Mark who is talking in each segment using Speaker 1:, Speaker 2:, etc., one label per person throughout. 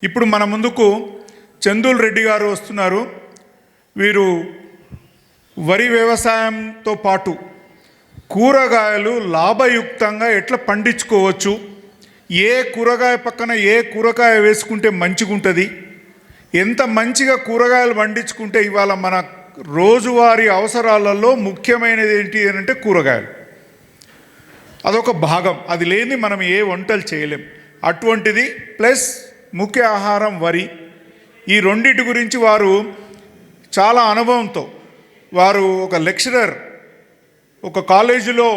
Speaker 1: ఇప్పుడు మన ముందుకు చందుల్ రెడ్డి గారు వస్తున్నారు. వీరు వరి వ్యవసాయంతో పాటు కూరగాయలు లాభయుక్తంగా ఎట్లా పండించుకోవచ్చు, ఏ కూరగాయ పక్కన ఏ కూరగాయ వేసుకుంటే మంచిగా ఉంటుంది, ఎంత మంచిగా కూరగాయలు పండించుకుంటే ఇవాళ మన రోజువారీ అవసరాలలో ముఖ్యమైనది ఏంటి అని అంటే కూరగాయలు. అదొక భాగం, అది లేని మనం ఏ వంటలు చేయలేం. అటువంటిది ప్లస్ ముఖ్య ఆహారం వరి. ఈ రెండింటి గురించి వారు చాలా అనుభవంతో, వారు ఒక లెక్చరర్, ఒక కాలేజీలో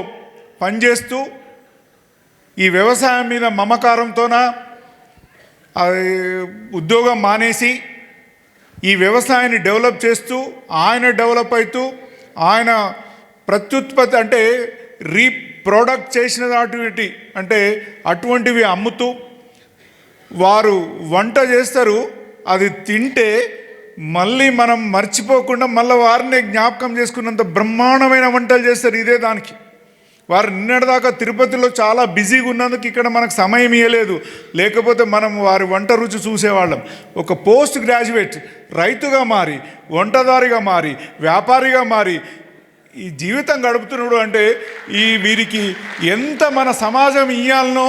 Speaker 1: పనిచేస్తూ ఈ వ్యవసాయం మీద మమకారంతోన ఉద్యోగం మానేసి ఈ వ్యవసాయాన్ని డెవలప్ చేస్తూ ఆయన డెవలప్ అవుతూ ఆయన ప్రత్యుత్పత్తి అంటే రీప్రొడక్ట్ చేసిన అంటే అటువంటివి అమ్ముతూ వారు వంట చేస్తారు. అది తింటే మళ్ళీ మనం మర్చిపోకుండా మళ్ళీ వారిని జ్ఞాపకం చేసుకున్నంత బ్రహ్మాండమైన వంటలు చేస్తారు. ఇదే దానికి వారు నిన్నటిదాకా తిరుపతిలో చాలా బిజీగా ఉన్నందుకు ఇక్కడ మనకు సమయం ఇవ్వలేదు, లేకపోతే మనం వారి వంట రుచి చూసేవాళ్ళం. ఒక పోస్ట్ గ్రాడ్యుయేట్ రైతుగా మారి, వంటదారిగా మారి, వ్యాపారిగా మారి ఈ జీవితం గడుపుతున్నాడు అంటే వీరికి ఎంత మన సమాజం ఇయ్యాలనో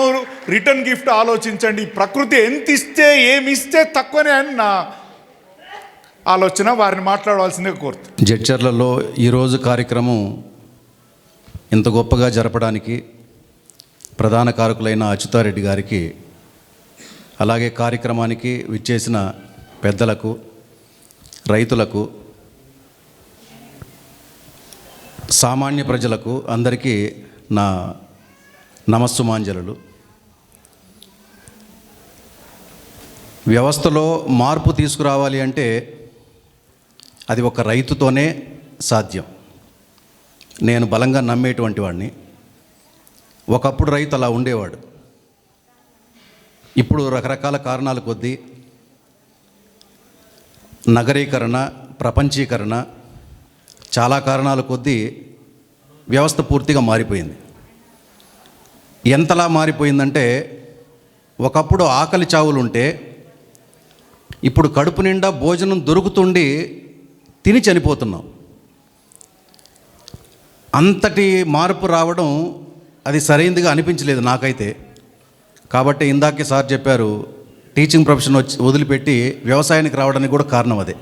Speaker 1: రిటర్న్ గిఫ్ట్ ఆలోచించండి. ప్రకృతి ఎంత ఇస్తే ఏమి ఇస్తే తక్కువనే అని నా ఆలోచన. వారిని మాట్లాడవలసిందే కోరుతూ.
Speaker 2: జడ్చర్లలో ఈరోజు కార్యక్రమం ఇంత గొప్పగా జరపడానికి ప్రధాన కారకులైన అచ్యుతారెడ్డి గారికి, అలాగే కార్యక్రమానికి విచ్చేసిన పెద్దలకు, రైతులకు, సామాన్య ప్రజలకు అందరికీ నా నమస్సుమాంజలు. వ్యవస్థలో మార్పు తీసుకురావాలి అంటే అది ఒక రైతుతోనే సాధ్యం. నేను బలంగా నమ్మేటువంటి వాడిని. ఒకప్పుడు రైతు అలా ఉండేవాడు. ఇప్పుడు రకరకాల కారణాల కొద్దీ నగరీకరణ, ప్రపంచీకరణ, చాలా కారణాల కొద్దీ వ్యవస్థ పూర్తిగా మారిపోయింది. ఎంతలా మారిపోయిందంటే ఒకప్పుడు ఆకలి చావులుంటే ఇప్పుడు కడుపు నిండా భోజనం దొరుకుతుండి తిని చనిపోతున్నాం. అంతటి మార్పు రావడం అది సరైనదిగా అనిపించలేదు నాకైతే. కాబట్టి ఇందాకే సార్ చెప్పారు, టీచింగ్ ప్రొఫెషన్ వదిలిపెట్టి వ్యవసాయానికి రావడానికి కూడా కారణం అదే.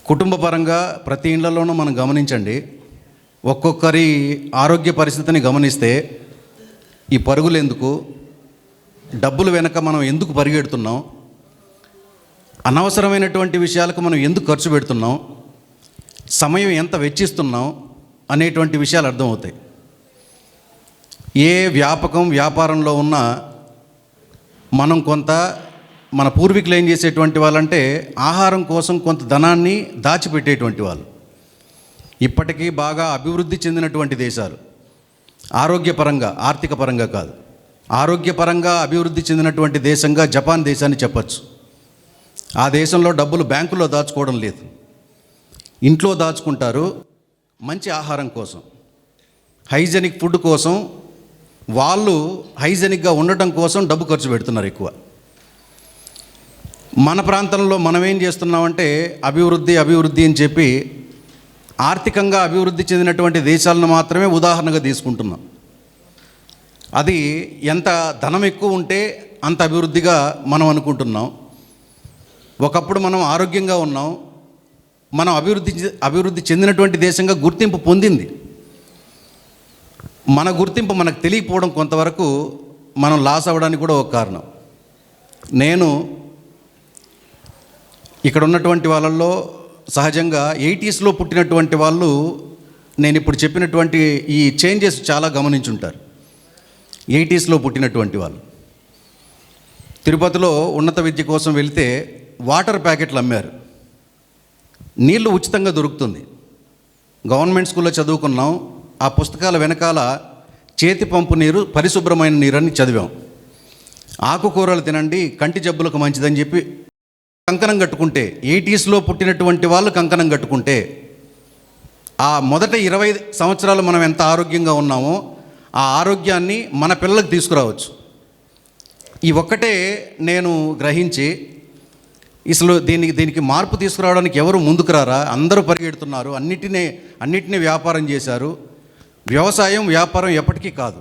Speaker 2: కుటుంబ పరంగా ప్రతి ఇళ్లలోనూ మనం గమనించండి, ఒక్కొక్కరి ఆరోగ్య పరిస్థితిని గమనిస్తే ఈ పరుగులు ఎందుకు, డబ్బులు వెనక మనం ఎందుకు పరిగెడుతున్నాం, అనవసరమైనటువంటి విషయాలకు మనం ఎందుకు ఖర్చు పెడుతున్నాం, సమయం ఎంత వెచ్చిస్తున్నాం అనేటువంటి విషయాలు అర్థమవుతాయి. ఏ వ్యాపారంలో ఉన్నా మనం కొంత, మన పూర్వీకులు ఏం చేసేటువంటి వాళ్ళంటే ఆహారం కోసం కొంత ధనాన్ని దాచిపెట్టేటువంటి వాళ్ళు. ఇప్పటికీ బాగా అభివృద్ధి చెందినటువంటి దేశాలు, ఆరోగ్యపరంగా, ఆర్థిక పరంగా కాదు, ఆరోగ్యపరంగా అభివృద్ధి చెందినటువంటి దేశంగా జపాన్ దేశాన్ని చెప్పచ్చు. ఆ దేశంలో డబ్బులు బ్యాంకులో దాచుకోవడం లేదు, ఇంట్లో దాచుకుంటారు. మంచి ఆహారం కోసం, హైజెనిక్ ఫుడ్ కోసం, వాళ్ళు హైజెనిక్గా ఉండటం కోసం డబ్బు ఖర్చు పెడుతున్నారు ఎక్కువ. మన ప్రాంతంలో మనం ఏం చేస్తున్నామంటే అభివృద్ధి అని చెప్పి ఆర్థికంగా అభివృద్ధి చెందినటువంటి దేశాలను మాత్రమే ఉదాహరణగా తీసుకుంటున్నాం. అది ఎంత ధనం ఎక్కువ ఉంటే అంత అభివృద్ధిగా మనం అనుకుంటున్నాం. ఒకప్పుడు మనం ఆరోగ్యంగా ఉన్నాం, మనం అభివృద్ధి చెందినటువంటి దేశంగా గుర్తింపు పొందింది. మన గుర్తింపు మనకు తెలియకపోవడం కొంతవరకు మనం లాస్ అవ్వడానికి కూడా ఒక కారణం. నేను ఇక్కడ ఉన్నటువంటి వాళ్ళల్లో సహజంగా 80sలో పుట్టినటువంటి వాళ్ళు నేను ఇప్పుడు చెప్పినటువంటి ఈ చేంజెస్ చాలా గమనించుంటారు. 80sలో పుట్టినటువంటి వాళ్ళు తిరుపతిలో ఉన్నత విద్య కోసం వెళితే వాటర్ ప్యాకెట్లు అమ్మారు. నీళ్లు ఉచితంగా దొరుకుతుంది. గవర్నమెంట్ స్కూల్లో చదువుకున్నాం. ఆ పుస్తకాల వెనకాల చేతి పంపు నీరు పరిశుభ్రమైన నీరు అని చదివాం. ఆకుకూరలు తినండి, కంటి జబ్బులకు మంచిదని చెప్పి కంకణం కట్టుకుంటే, 80sలో పుట్టినటువంటి వాళ్ళు కంకణం కట్టుకుంటే ఆ మొదట 20 సంవత్సరాలు మనం ఎంత ఆరోగ్యంగా ఉన్నామో ఆ ఆరోగ్యాన్ని మన పిల్లలకు తీసుకురావచ్చు. ఈ ఒక్కటే నేను గ్రహించి అసలు దీనికి మార్పు తీసుకురావడానికి ఎవరు ముందుకు రారా, అందరూ పరిగెడుతున్నారు, అన్నిటినీ వ్యాపారం చేశారు. వ్యవసాయం వ్యాపారం ఎప్పటికీ కాదు.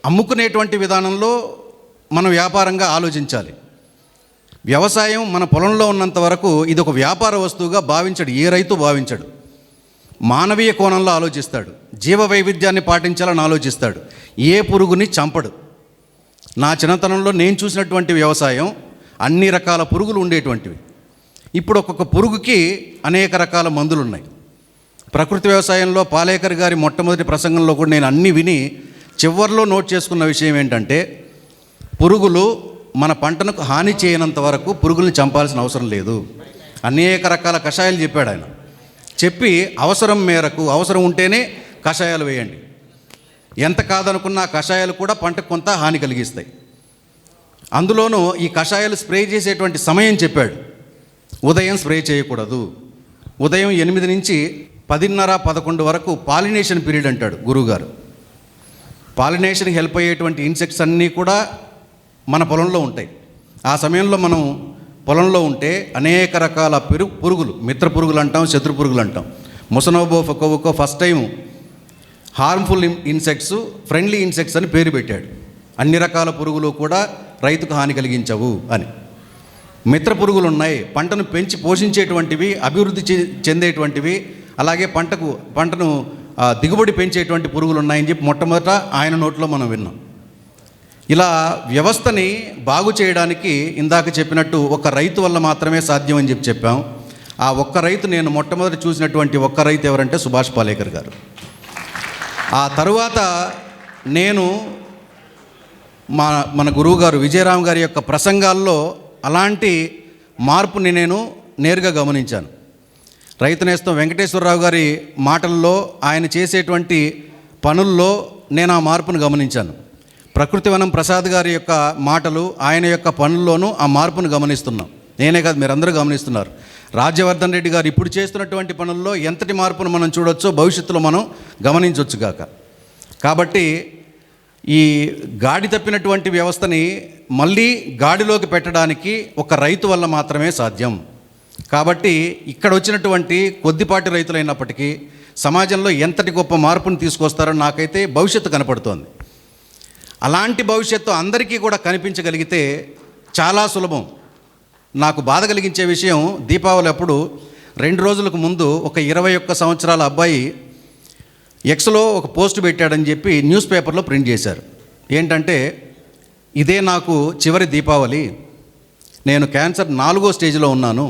Speaker 2: అమ్ముకునేటువంటి విధానంలో మనం వ్యాపారంగా ఆలోచించాలి. వ్యవసాయం మన పొలంలో ఉన్నంత వరకు ఇది ఒక వ్యాపార వస్తువుగా భావించడు, ఏ రైతు భావించడు. మానవీయ కోణంలో ఆలోచిస్తాడు, జీవ వైవిధ్యాన్ని పాటించాలని ఆలోచిస్తాడు, ఏ పురుగుని చంపడు. నా చిన్నతనంలో నేను చూసినటువంటి వ్యవసాయం అన్ని రకాల పురుగులు ఉండేటువంటివి. ఇప్పుడు ఒక్కొక్క పురుగుకి అనేక రకాల మందులు ఉన్నాయి. ప్రకృతి వ్యవసాయంలో పాలేకర్ గారి మొట్టమొదటి ప్రసంగంలో కూడా నేను అన్నీ విని చివర్లో నోట్ చేసుకున్న విషయం ఏంటంటే, పురుగులు మన పంటకు హాని చేయనంత వరకు పురుగుల్ని చంపాల్సిన అవసరం లేదు. అనేక రకాల కషాయాలు చెప్పాడు ఆయన. చెప్పి అవసరం మేరకు, అవసరం ఉంటేనే కషాయాలు వేయండి. ఎంత కాదనుకున్న కషాయాలు కూడా పంటకు కొంత హాని కలిగిస్తాయి. అందులోనూ ఈ కషాయాలు స్ప్రే చేసేటువంటి సమయం చెప్పాడు. ఉదయం స్ప్రే చేయకూడదు. ఉదయం 8 నుంచి 10:30-11 వరకు పాలినేషన్ పీరియడ్ అంటాడు గురువుగారు. పాలినేషన్కి హెల్ప్ అయ్యేటువంటి ఇన్సెక్ట్స్ అన్నీ కూడా మన పొలంలో ఉంటాయి. ఆ సమయంలో మనం పొలంలో ఉంటే అనేక రకాల పురుగులు, మిత్ర పురుగులు అంటాం, శత్రు పురుగులు అంటాం. Masanobu Fukuoka first time harmful insects, friendly insects అని పేరు పెట్టాడు. అన్ని రకాల పురుగులు కూడా రైతుకు హాని కలిగించవు అని. మిత్ర పురుగులు ఉన్నాయి, పంటను పెంచి పోషించేటువంటివి, అభివృద్ధి చెందేటువంటివి, అలాగే పంటను దిగుబడి పెంచేటువంటి పురుగులు ఉన్నాయని చెప్పి మొట్టమొదట ఆయన నోట్లో మనం విన్నాం. ఇలా వ్యవస్థని బాగు చేయడానికి ఇందాక చెప్పినట్టు ఒక రైతు వల్ల మాత్రమే సాధ్యం అని చెప్పాం. ఆ ఒక్క రైతు, నేను మొట్టమొదటి చూసినటువంటి ఒక్క రైతు ఎవరంటే సుభాష్ పాలేకర్ గారు. ఆ తరువాత నేను మన గురువు గారు విజయరామ్ గారి యొక్క ప్రసంగాల్లో అలాంటి మార్పుని నేను నేరుగా గమనించాను. రైతు నేస్తం వెంకటేశ్వరరావు గారి మాటల్లో, ఆయన చేసేటువంటి పనుల్లో నేను ఆ మార్పును గమనించాను. ప్రకృతివనం ప్రసాద్ గారి యొక్క మాటలు, ఆయన యొక్క పనుల్లోనూ ఆ మార్పును గమనిస్తున్నాం. నేనే కాదు, మీరందరూ గమనిస్తున్నారు. రాజ్యవర్ధన్ రెడ్డి గారు ఇప్పుడు చేస్తున్నటువంటి పనుల్లో ఎంతటి మార్పును మనం చూడొచ్చో భవిష్యత్తులో మనం గమనించవచ్చు గాక. కాబట్టి ఈ గాడి తప్పినటువంటి వ్యవస్థని మళ్ళీ గాడిలోకి పెట్టడానికి ఒక రైతు వల్ల మాత్రమే సాధ్యం. కాబట్టి ఇక్కడ వచ్చినటువంటి కొద్దిపాటి రైతులైనప్పటికీ సమాజంలో ఎంతటి గొప్ప మార్పును తీసుకొస్తారో నాకైతే భవిష్యత్తు కనపడుతోంది. అలాంటి భవిష్యత్తు అందరికీ కూడా కనిపించగలిగితే చాలా సులభం. నాకు బాధ కలిగించే విషయం, దీపావళి అప్పుడు 2 రోజులకు ముందు ఒక 21 సంవత్సరాల అబ్బాయి ఎక్స్లో ఒక పోస్ట్ పెట్టాడని చెప్పి న్యూస్ పేపర్లో ప్రింట్ చేశారు. ఏంటంటే, ఇదే నాకు చివరి దీపావళి, నేను క్యాన్సర్ 4వ స్టేజ్లో ఉన్నాను,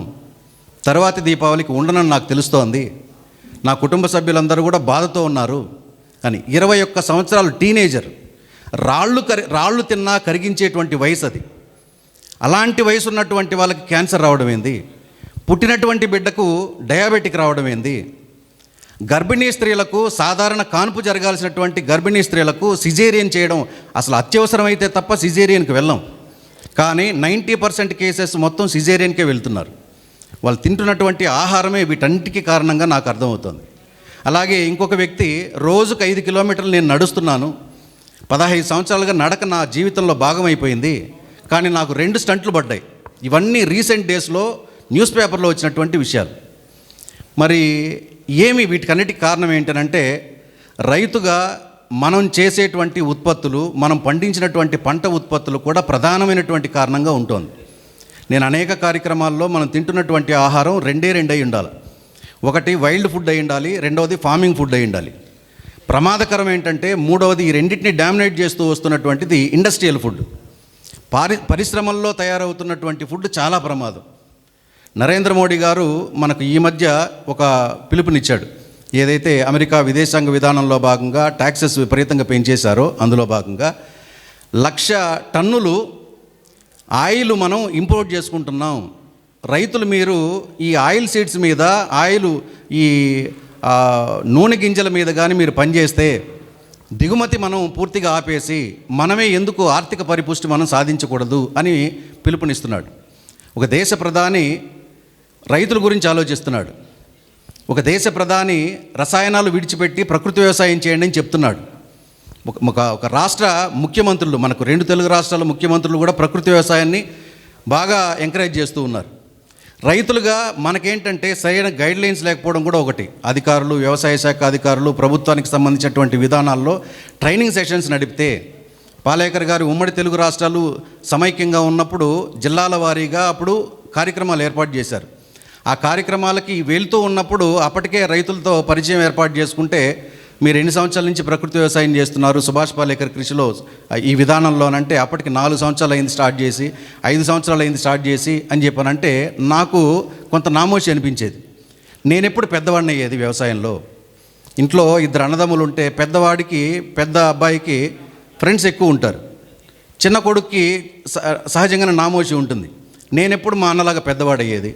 Speaker 2: తర్వాతి దీపావళికి ఉండనని నాకు తెలుస్తోంది, నా కుటుంబ సభ్యులందరూ కూడా బాధతో ఉన్నారు అని. 21 సంవత్సరాలు టీనేజర్, రాళ్ళు తిన్నా కరిగించేటువంటి వయసు అది. అలాంటి వయసు ఉన్నటువంటి వాళ్ళకి క్యాన్సర్ రావడం ఏంది? పుట్టినటువంటి బిడ్డకు డయాబెటిక్ రావడం ఏంది? గర్భిణీ స్త్రీలకు, సాధారణ కాన్పు జరగాల్సినటువంటి గర్భిణీ స్త్రీలకు సిజేరియన్ చేయడం అసలు అత్యవసరమైతే తప్ప సిజేరియన్కి వెళ్ళాం. కానీ 90% కేసెస్ మొత్తం సిజేరియన్కే వెళ్తున్నారు. వాళ్ళు తింటున్నటువంటి ఆహారమే వీటన్నిటికీ కారణంగా నాకు అర్థమవుతుంది. అలాగే ఇంకొక వ్యక్తి, రోజుకు 5 కిలోమీటర్లు నేను నడుస్తున్నాను, 15 సంవత్సరాలుగా నడక నా జీవితంలో భాగమైపోయింది, కానీ నాకు 2 స్టంట్లు పడ్డాయి. ఇవన్నీ రీసెంట్ డేస్లో న్యూస్ పేపర్లో వచ్చినటువంటి విషయాలు. మరి వీటికన్నిటికి కారణం ఏంటంటే, రైతుగా మనం చేసేటువంటి ఉత్పత్తులు, మనం పండించినటువంటి పంట ఉత్పత్తులు కూడా ప్రధానమైనటువంటి కారణంగా ఉంటుంది. నేను అనేక కార్యక్రమాల్లో మనం తింటున్నటువంటి ఆహారం 2 అయి ఉండాలి. ఒకటి వైల్డ్ ఫుడ్ అయి ఉండాలి, రెండవది ఫార్మింగ్ ఫుడ్ అయి ఉండాలి. ప్రమాదకరం ఏంటంటే, మూడవది ఈ రెండింటిని డామినేట్ చేస్తూ వస్తున్నటువంటిది ఇండస్ట్రియల్ ఫుడ్. పరిశ్రమల్లో తయారవుతున్నటువంటి ఫుడ్ చాలా ప్రమాదం. నరేంద్ర మోడీ గారు మనకు ఈ మధ్య ఒక పిలుపునిచ్చాడు. ఏదైతే అమెరికా విదేశాంగ విధానంలో భాగంగా ట్యాక్సెస్ విపరీతంగా పెంచేశారో అందులో భాగంగా 1,00,000 టన్నులు ఆయిల్ మనం ఇంపోర్ట్ చేసుకుంటున్నాం. రైతులు మీరు ఈ ఆయిల్ సీడ్స్ మీద, ఈ నూనె గింజల మీద కానీ మీరు పనిచేస్తే దిగుమతి మనం పూర్తిగా ఆపేసి మనమే ఎందుకు ఆర్థిక పరిపుష్టి మనం సాధించకూడదు అని పిలుపునిస్తున్నాడు. ఒక దేశ ప్రధాని రైతుల గురించి ఆలోచిస్తున్నాడు. ఒక దేశ ప్రధాని రసాయనాలు విడిచిపెట్టి ప్రకృతి వ్యవసాయం చేయండి అని చెప్తున్నాడు. ఒక రాష్ట్ర ముఖ్యమంత్రులు, మనకు 2 తెలుగు రాష్ట్రాల ముఖ్యమంత్రులు కూడా ప్రకృతి వ్యవసాయాన్ని బాగా ఎంకరేజ్ చేస్తూ ఉన్నారు. రైతులుగా మనకేంటంటే సరైన గైడ్లైన్స్ లేకపోవడం కూడా ఒకటి. అధికారులు, వ్యవసాయ శాఖ అధికారులు ప్రభుత్వానికి సంబంధించినటువంటి విధానాల్లో ట్రైనింగ్ సెషన్స్ నడిపితే, పాలేకర్ గారు ఉమ్మడి తెలుగు రాష్ట్రాలు సమైక్యంగా ఉన్నప్పుడు జిల్లాల వారీగా అప్పుడు కార్యక్రమాలు ఏర్పాటు చేశారు. ఆ కార్యక్రమాలకి వెళ్తూ ఉన్నప్పుడు అప్పటికే రైతులతో పరిచయం ఏర్పాటు చేసుకుంటే, మీరు ఎన్ని సంవత్సరాల నుంచి ప్రకృతి వ్యవసాయం చేస్తున్నారు సుభాష్ పాలేకర్ కృషిలో ఈ విధానంలోనంటే, అప్పటికి 4 సంవత్సరాలు అయింది స్టార్ట్ చేసి, 5 సంవత్సరాలు అయింది స్టార్ట్ చేసి అని చెప్పానంటే నాకు కొంత నామోషి అనిపించేది. నేనెప్పుడు పెద్దవాడిని అయ్యేది వ్యవసాయంలో. ఇంట్లో 2 అన్నదమ్ములు ఉంటే పెద్దవాడికి, పెద్ద అబ్బాయికి ఫ్రెండ్స్ ఎక్కువ ఉంటారు, చిన్న కొడుక్కి సహజంగానే నామోషి ఉంటుంది. నేనెప్పుడు మా అన్నలాగా పెద్దవాడయ్యేది,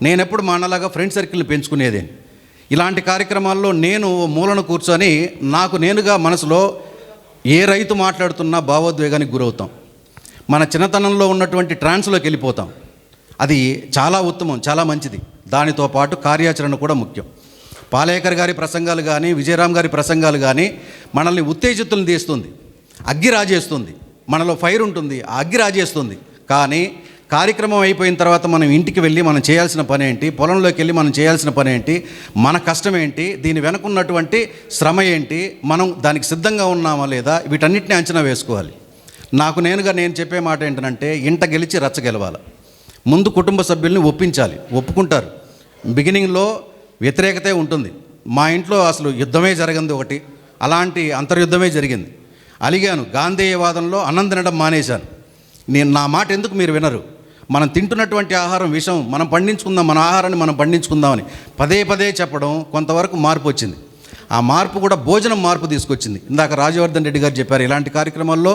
Speaker 2: నేనెప్పుడు మా అన్నలాగా ఫ్రెండ్ సర్కిల్ని పెంచుకునేది. ఇలాంటి కార్యక్రమాల్లో నేను మూలను కూర్చొని నాకు నేనుగా మనసులో ఏ రైతు మాట్లాడుతున్నా భావోద్వేగానికి గురవుతాం. మన చిన్నతనంలో ఉన్నటువంటి ట్రాన్స్లోకి వెళ్ళిపోతాం. అది చాలా ఉత్తమం, చాలా మంచిది. దానితో పాటు కార్యాచరణ కూడా ముఖ్యం. పాలేకర్ గారి ప్రసంగాలు కానీ, విజయరామ్ గారి ప్రసంగాలు కానీ మనల్ని ఉత్తేజితులను తీస్తుంది, అగ్గి రాజేస్తుంది. మనలో ఫైర్ ఉంటుంది, ఆ అగ్గి రాజేస్తుంది. కానీ కార్యక్రమం అయిపోయిన తర్వాత మనం ఇంటికి వెళ్ళి మనం చేయాల్సిన పని ఏంటి, పొలంలోకి వెళ్ళి మనం చేయాల్సిన పని ఏంటి, మన కష్టం ఏంటి, దీని వెనుకున్నటువంటి శ్రమ ఏంటి, మనం దానికి సిద్ధంగా ఉన్నామా లేదా, వీటన్నిటిని అంచనా వేసుకోవాలి. నాకు నేనుగా నేను చెప్పే మాట ఏంటంటే, ఇంట గెలిచి రచ్చ గెలవాలి. ముందు కుటుంబ సభ్యుల్ని ఒప్పించాలి, ఒప్పుకుంటారు. బిగినింగ్లో వ్యతిరేకతే ఉంటుంది. మా ఇంట్లో అసలు యుద్ధమే జరిగింది ఒకటి, అలాంటి అంతర్యుద్ధమే జరిగింది. అలిగాను, గాంధేయవాదంలో అన్నం తినడం మానేశాను. నా మాట ఎందుకు మీరు వినరు, మనం తింటున్నటువంటి ఆహారం విషం, మనం పండించుకుందాం, మన ఆహారాన్ని మనం పండించుకుందామని పదే పదే చెప్పడం కొంతవరకు మార్పు వచ్చింది. ఆ మార్పు కూడా భోజనం మార్పు తీసుకొచ్చింది. ఇందాక రాజవర్ధన్ రెడ్డి గారు చెప్పారు, ఇలాంటి కార్యక్రమాల్లో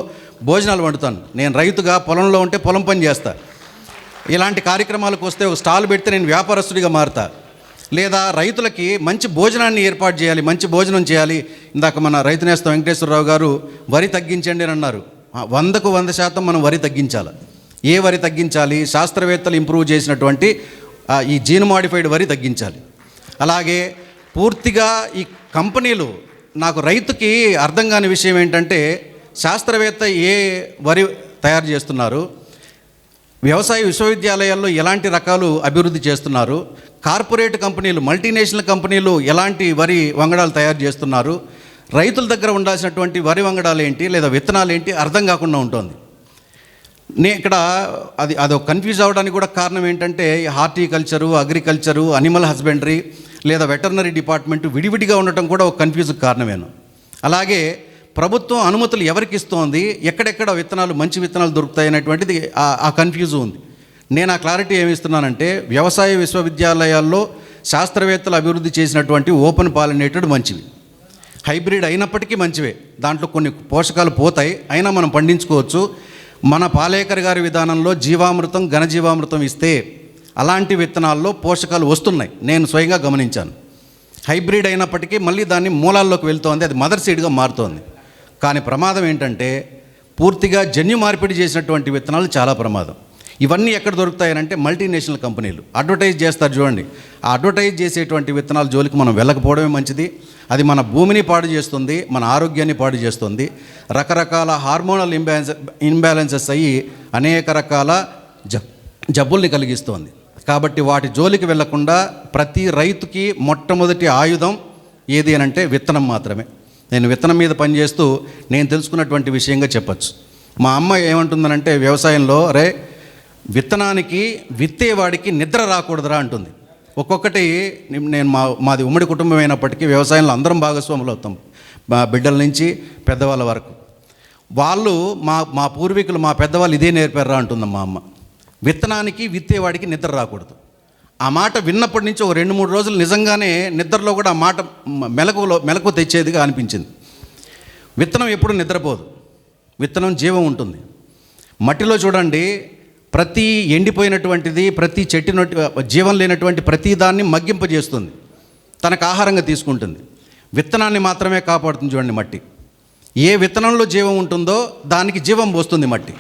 Speaker 2: భోజనాలు వండుతాను. నేను రైతుగా పొలంలో ఉంటే పొలం పని చేస్తా. ఇలాంటి కార్యక్రమాలకు వస్తే ఒక స్టాల్ పెడితే నేను వ్యాపారస్తుడిగా మారుతా. లేదా రైతులకి మంచి భోజనాన్ని ఏర్పాటు చేయాలి, మంచి భోజనం చేయాలి. ఇందాక మన రైతు నేస్తం వెంకటేశ్వరరావు గారు వరి తగ్గించండి అని అన్నారు. 100కు 100% మనం వరి తగ్గించాలి. ఏ వరి తగ్గించాలి? శాస్త్రవేత్తలు ఇంప్రూవ్ చేసినటువంటి ఈ జీన్ మాడిఫైడ్ వరి తగ్గించాలి. అలాగే పూర్తిగా ఈ కంపెనీలు, నాకు రైతుకి అర్థం కాని విషయం ఏంటంటే, శాస్త్రవేత్త ఏ వరి తయారు చేస్తున్నారు, వ్యవసాయ విశ్వవిద్యాలయాల్లో ఎలాంటి రకాలు అభివృద్ధి చేస్తున్నారు, కార్పొరేట్ కంపెనీలు, మల్టీనేషనల్ కంపెనీలు ఎలాంటి వరి వంగడాలు తయారు చేస్తున్నారు, రైతుల దగ్గర ఉండాల్సినటువంటి వరి వంగడాలు ఏంటి, లేదా విత్తనాలు ఏంటి అర్థం కాకుండా ఉంటుంది. ఇక్కడ అదొక కన్ఫ్యూజ్ అవ్వడానికి కూడా కారణం ఏంటంటే, హార్టికల్చరు, అగ్రికల్చరు, అనిమల్ హస్బెండరీ లేదా వెటర్నరీ డిపార్ట్మెంట్ విడివిడిగా ఉండటం కూడా ఒక కన్ఫ్యూజ్కి కారణమేను. అలాగే ప్రభుత్వం అనుమతులు ఎవరికి ఇస్తోంది, ఎక్కడెక్కడ విత్తనాలు, మంచి విత్తనాలు దొరుకుతాయి అనేటువంటిది ఆ కన్ఫ్యూజ్ ఉంది. నేను ఆ క్లారిటీ ఏమి ఇస్తున్నానంటే, వ్యవసాయ విశ్వవిద్యాలయాల్లో శాస్త్రవేత్తలు అభివృద్ధి చేసినటువంటి ఓపెన్ పాలినేటెడ్ మంచివి, హైబ్రిడ్ అయినప్పటికీ మంచివే. దాంట్లో కొన్ని పోషకాలు పోతాయి, అయినా మనం పండించుకోవచ్చు. మన పాలేకర్ గారి విధానంలో జీవామృతం, ఘనజీవామృతం ఇస్తే అలాంటి విత్తనాల్లో పోషకాలు వస్తున్నాయి, నేను స్వయంగా గమనించాను. హైబ్రిడ్ అయినప్పటికీ మళ్ళీ దాన్ని మూలాల్లోకి వెళ్తోంది, అది మదర్ సీడ్గా మారుతోంది. కానీ ప్రమాదం ఏంటంటే, పూర్తిగా జన్యు మార్పిడి చేసినటువంటి విత్తనాలు చాలా ప్రమాదం. ఇవన్నీ ఎక్కడ దొరుకుతాయనంటే మల్టీనేషనల్ కంపెనీలు అడ్వర్టైజ్ చేస్తారు చూడండి. ఆ అడ్వర్టైజ్ చేసేటువంటి విత్తనాల జోలికి మనం వెళ్ళకపోవడమే మంచిది. అది మన భూమిని పాడు చేస్తుంది, మన ఆరోగ్యాన్ని పాడు చేస్తుంది. రకరకాల హార్మోనల్ ఇంబ్యాలెన్సెస్ అయ్యి అనేక రకాల జబ్బుల్ని కలిగిస్తోంది. కాబట్టి వాటి జోలికి వెళ్లకుండా ప్రతి రైతుకి మొట్టమొదటి ఆయుధం ఏది అనంటే విత్తనం మాత్రమే. నేను విత్తనం మీద పనిచేస్తూ నేను తెలుసుకున్నటువంటి విషయంగా చెప్పచ్చు. మా అమ్మ ఏమంటుందనంటే, వ్యవసాయంలో విత్తనానికి విత్తేవాడికి నిద్ర రాకూడదురా అంటుంది. ఒక్కొక్కటి నేను మాది ఉమ్మడి కుటుంబం అయినప్పటికీ వ్యవసాయంలో అందరం భాగస్వాములు అవుతాం, మా బిడ్డల నుంచి పెద్దవాళ్ళ వరకు. వాళ్ళు మా పూర్వీకులు, మా పెద్దవాళ్ళు ఇదే నేర్పారా అంటుంది మా అమ్మ. విత్తనానికి విత్తేవాడికి నిద్ర రాకూడదు. ఆ మాట విన్నప్పటి నుంచి ఒక 2-3 రోజులు నిజంగానే నిద్రలో కూడా ఆ మాట మెలకు తెచ్చేదిగా అనిపించింది. విత్తనం ఎప్పుడు నిద్రపోదు, విత్తనం జీవం ఉంటుంది. మట్టిలో చూడండి, ప్రతి ఎండిపోయినటువంటిది, ప్రతి చెట్టు జీవం లేనటువంటి ప్రతి దాన్ని మగ్గింపజేస్తుంది, తనకు ఆహారంగా తీసుకుంటుంది. విత్తనాన్ని మాత్రమే కాపాడుతుంది చూడండి మట్టి. ఏ విత్తనంలో జీవం ఉంటుందో దానికి జీవం పోస్తుంది మట్టి.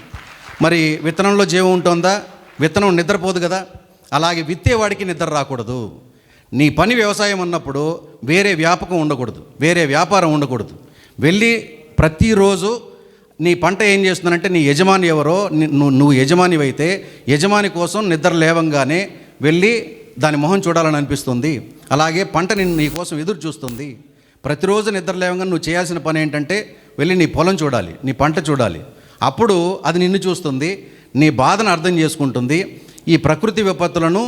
Speaker 2: మరి విత్తనంలో జీవం ఉంటుందా? విత్తనం నిద్రపోదు కదా. అలాగే విత్తేవాడికి నిద్ర రాకూడదు. నీ పని వ్యవసాయం అన్నప్పుడు వేరే వ్యాపకం ఉండకూడదు, వేరే వ్యాపారం ఉండకూడదు. వెళ్ళి ప్రతిరోజు నీ పంట ఏం చేస్తుందంటే నీ యజమాని ఎవరో నువ్వు యజమానివైతే యజమాని కోసం నిద్ర లేవంగానే వెళ్ళి దాని మొహం చూడాలని అనిపిస్తుంది. అలాగే పంట నీ కోసం ఎదురు చూస్తుంది. ప్రతిరోజు నిద్ర లేవంగానే నువ్వు చేయాల్సిన పని ఏంటంటే వెళ్ళి నీ పొలం చూడాలి, నీ పంట చూడాలి. అప్పుడు అది నిన్ను చూస్తుంది, నీ బాధను అర్థం చేసుకుంటుంది, ఈ ప్రకృతి విపత్తులను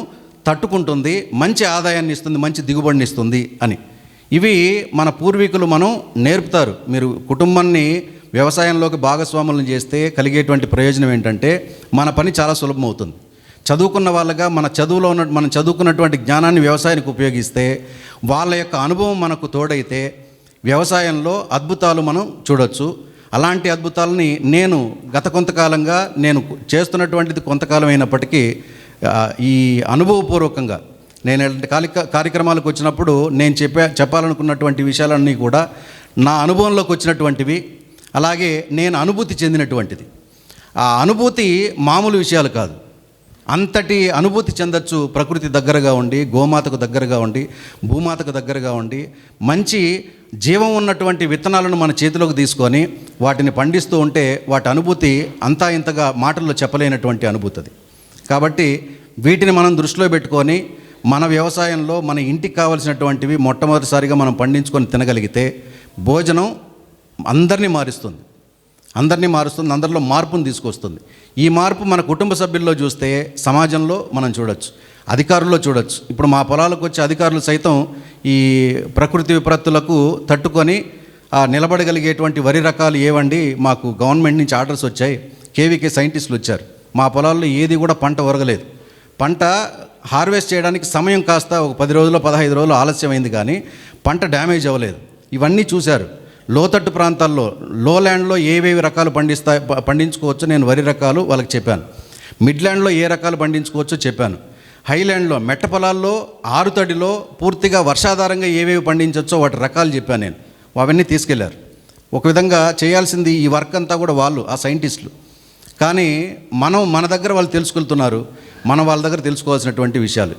Speaker 2: తట్టుకుంటుంది, మంచి ఆదాయాన్ని ఇస్తుంది, మంచి దిగుబడిని ఇస్తుంది అని. ఇవి మన పూర్వీకులు మనం నేర్పుతారు. మీరు కుటుంబాన్ని వ్యవసాయంలోకి భాగస్వాములను చేస్తే కలిగేటువంటి ప్రయోజనం ఏంటంటే మన పని చాలా సులభం అవుతుంది. చదువుకున్న వాళ్ళగా మనం చదువుకున్నటువంటి జ్ఞానాన్ని వ్యవసాయానికి ఉపయోగిస్తే వాళ్ళ యొక్క అనుభవం మనకు తోడైతే వ్యవసాయంలో అద్భుతాలు మనం చూడొచ్చు. అలాంటి అద్భుతాలని నేను గత కొంతకాలంగా నేను చేస్తున్నటువంటిది కొంతకాలం అయినప్పటికీ ఈ అనుభవపూర్వకంగా నేను కార్యక్రమాలకు వచ్చినప్పుడు నేను చెప్పాలనుకున్నటువంటి విషయాలన్నీ కూడా నా అనుభవంలోకి వచ్చినటువంటివి, అలాగే నేను అనుభూతి చెందినటువంటిది. ఆ అనుభూతి మామూలు విషయాలు కాదు. అంతటి అనుభూతి చెందొచ్చు ప్రకృతి దగ్గరగా ఉండి, గోమాతకు దగ్గరగా ఉండి, భూమాతకు దగ్గరగా ఉండి, మంచి జీవం ఉన్నటువంటి విత్తనాలను మన చేతిలోకి తీసుకొని వాటిని పండిస్తూ ఉంటే వాటి అనుభూతి అంతా ఇంతగా మాటల్లో చెప్పలేనటువంటి అనుభూతి అది. కాబట్టి వీటిని మనం దృష్టిలో పెట్టుకొని మన వ్యవసాయంలో మన ఇంటికి కావలసినటువంటివి మొట్టమొదటిసారిగా మనం పండించుకొని తినగలిగితే భోజనం అందరినీ మారుస్తుంది, అందరిలో మార్పును తీసుకొస్తుంది. ఈ మార్పు మన కుటుంబ సభ్యుల్లో చూస్తే సమాజంలో మనం చూడొచ్చు, అధికారుల్లో చూడొచ్చు. ఇప్పుడు మా పొలాలకు వచ్చే అధికారులు సైతం ఈ ప్రకృతి విపత్తులకు తట్టుకొని నిలబడగలిగేటువంటి వరి రకాలు ఏవండి, మాకు గవర్నమెంట్ నుంచి ఆర్డర్స్ వచ్చాయి, కేవీకే సైంటిస్టులు వచ్చారు, మా పొలాల్లో ఏది కూడా పంట ఒరగలేదు, పంట హార్వెస్ట్ చేయడానికి సమయం కాస్త ఒక 10 రోజులు 15 రోజులు ఆలస్యమైంది, కానీ పంట డ్యామేజ్ అవ్వలేదు. ఇవన్నీ చూశారు. లోతట్టు ప్రాంతాల్లో లోల్యాండ్లో ఏవేవి రకాలు పండించుకోవచ్చో నేను వరి రకాలు వాళ్ళకి చెప్పాను. మిడ్ల్యాండ్లో ఏ రకాలు పండించుకోవచ్చో చెప్పాను. హైల్యాండ్లో మెట్ట పొలాల్లో ఆరుతడిలో పూర్తిగా వర్షాధారంగా ఏవేవి పండించవచ్చో వాటి రకాలు చెప్పాను నేను. అవన్నీ తీసుకెళ్లారు. ఒక విధంగా చేయాల్సింది ఈ వర్క్ అంతా కూడా వాళ్ళు, ఆ సైంటిస్టులు. కానీ మన దగ్గర వాళ్ళు తెలుసుకెళ్తున్నారు, మనం వాళ్ళ దగ్గర తెలుసుకోవాల్సినటువంటి విషయాలు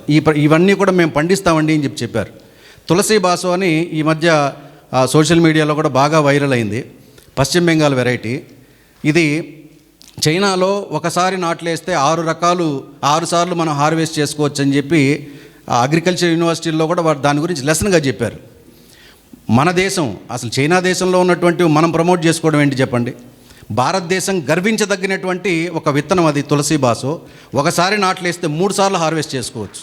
Speaker 2: ఇవన్నీ కూడా మేము పండిస్తామండి అని చెప్పారు. తులసి బాసు అని ఈ మధ్య సోషల్ మీడియాలో కూడా బాగా వైరల్ అయింది. పశ్చిమ బెంగాల్ వెరైటీ ఇది. చైనాలో ఒకసారి నాట్లేస్తే 6 సార్లు మనం హార్వెస్ట్ చేసుకోవచ్చు అని చెప్పి అగ్రికల్చర్ యూనివర్సిటీల్లో కూడా వారు దాని గురించి లెసన్గా చెప్పారు. మన దేశం అసలు చైనా దేశంలో ఉన్నటువంటి మనం ప్రమోట్ చేసుకోవడం ఏంటి చెప్పండి. భారతదేశం గర్వించదగినటువంటి ఒక విత్తనం అది తులసి బాసు. ఒకసారి నాట్లేస్తే 3 సార్లు హార్వెస్ట్ చేసుకోవచ్చు.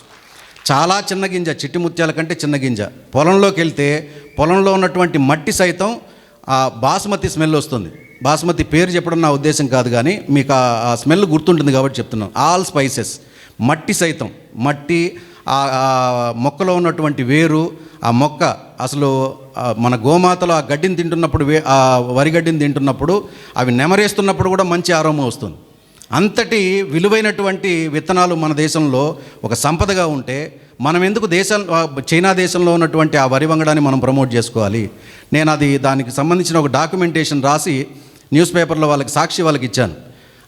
Speaker 2: చాలా చిన్న గింజ, చిట్టి ముత్యాల కంటే చిన్న గింజ. పొలంలోకి వెళ్తే పొలంలో ఉన్నటువంటి మట్టి సైతం బాస్మతి స్మెల్ వస్తుంది. బాస్మతి పేరు చెప్పడం నా ఉద్దేశం కాదు, కానీ మీకు ఆ స్మెల్ గుర్తుంటుంది కాబట్టి చెప్తున్నాను. ఆల్ స్పైసెస్, మట్టి సైతం, మట్టి మొక్కలో ఉన్నటువంటి వేరు, ఆ మొక్క అసలు మన గోమాతలో ఆ గడ్డిని తింటున్నప్పుడు, ఆ వరిగడ్డిని తింటున్నప్పుడు అవి నెమరేస్తున్నప్పుడు కూడా మంచి ఆరోమా వస్తుంది. అంతటి విలువైనటువంటి విత్తనాలు మన దేశంలో ఒక సంపదగా ఉంటే మనం ఎందుకు చైనా దేశంలో ఉన్నటువంటి ఆ వరి వంగడాన్ని మనం ప్రమోట్ చేసుకోవాలి? నేను దానికి సంబంధించిన ఒక డాక్యుమెంటేషన్ రాసి న్యూస్ పేపర్లో వాళ్ళకి, సాక్షి వాళ్ళకి ఇచ్చాను.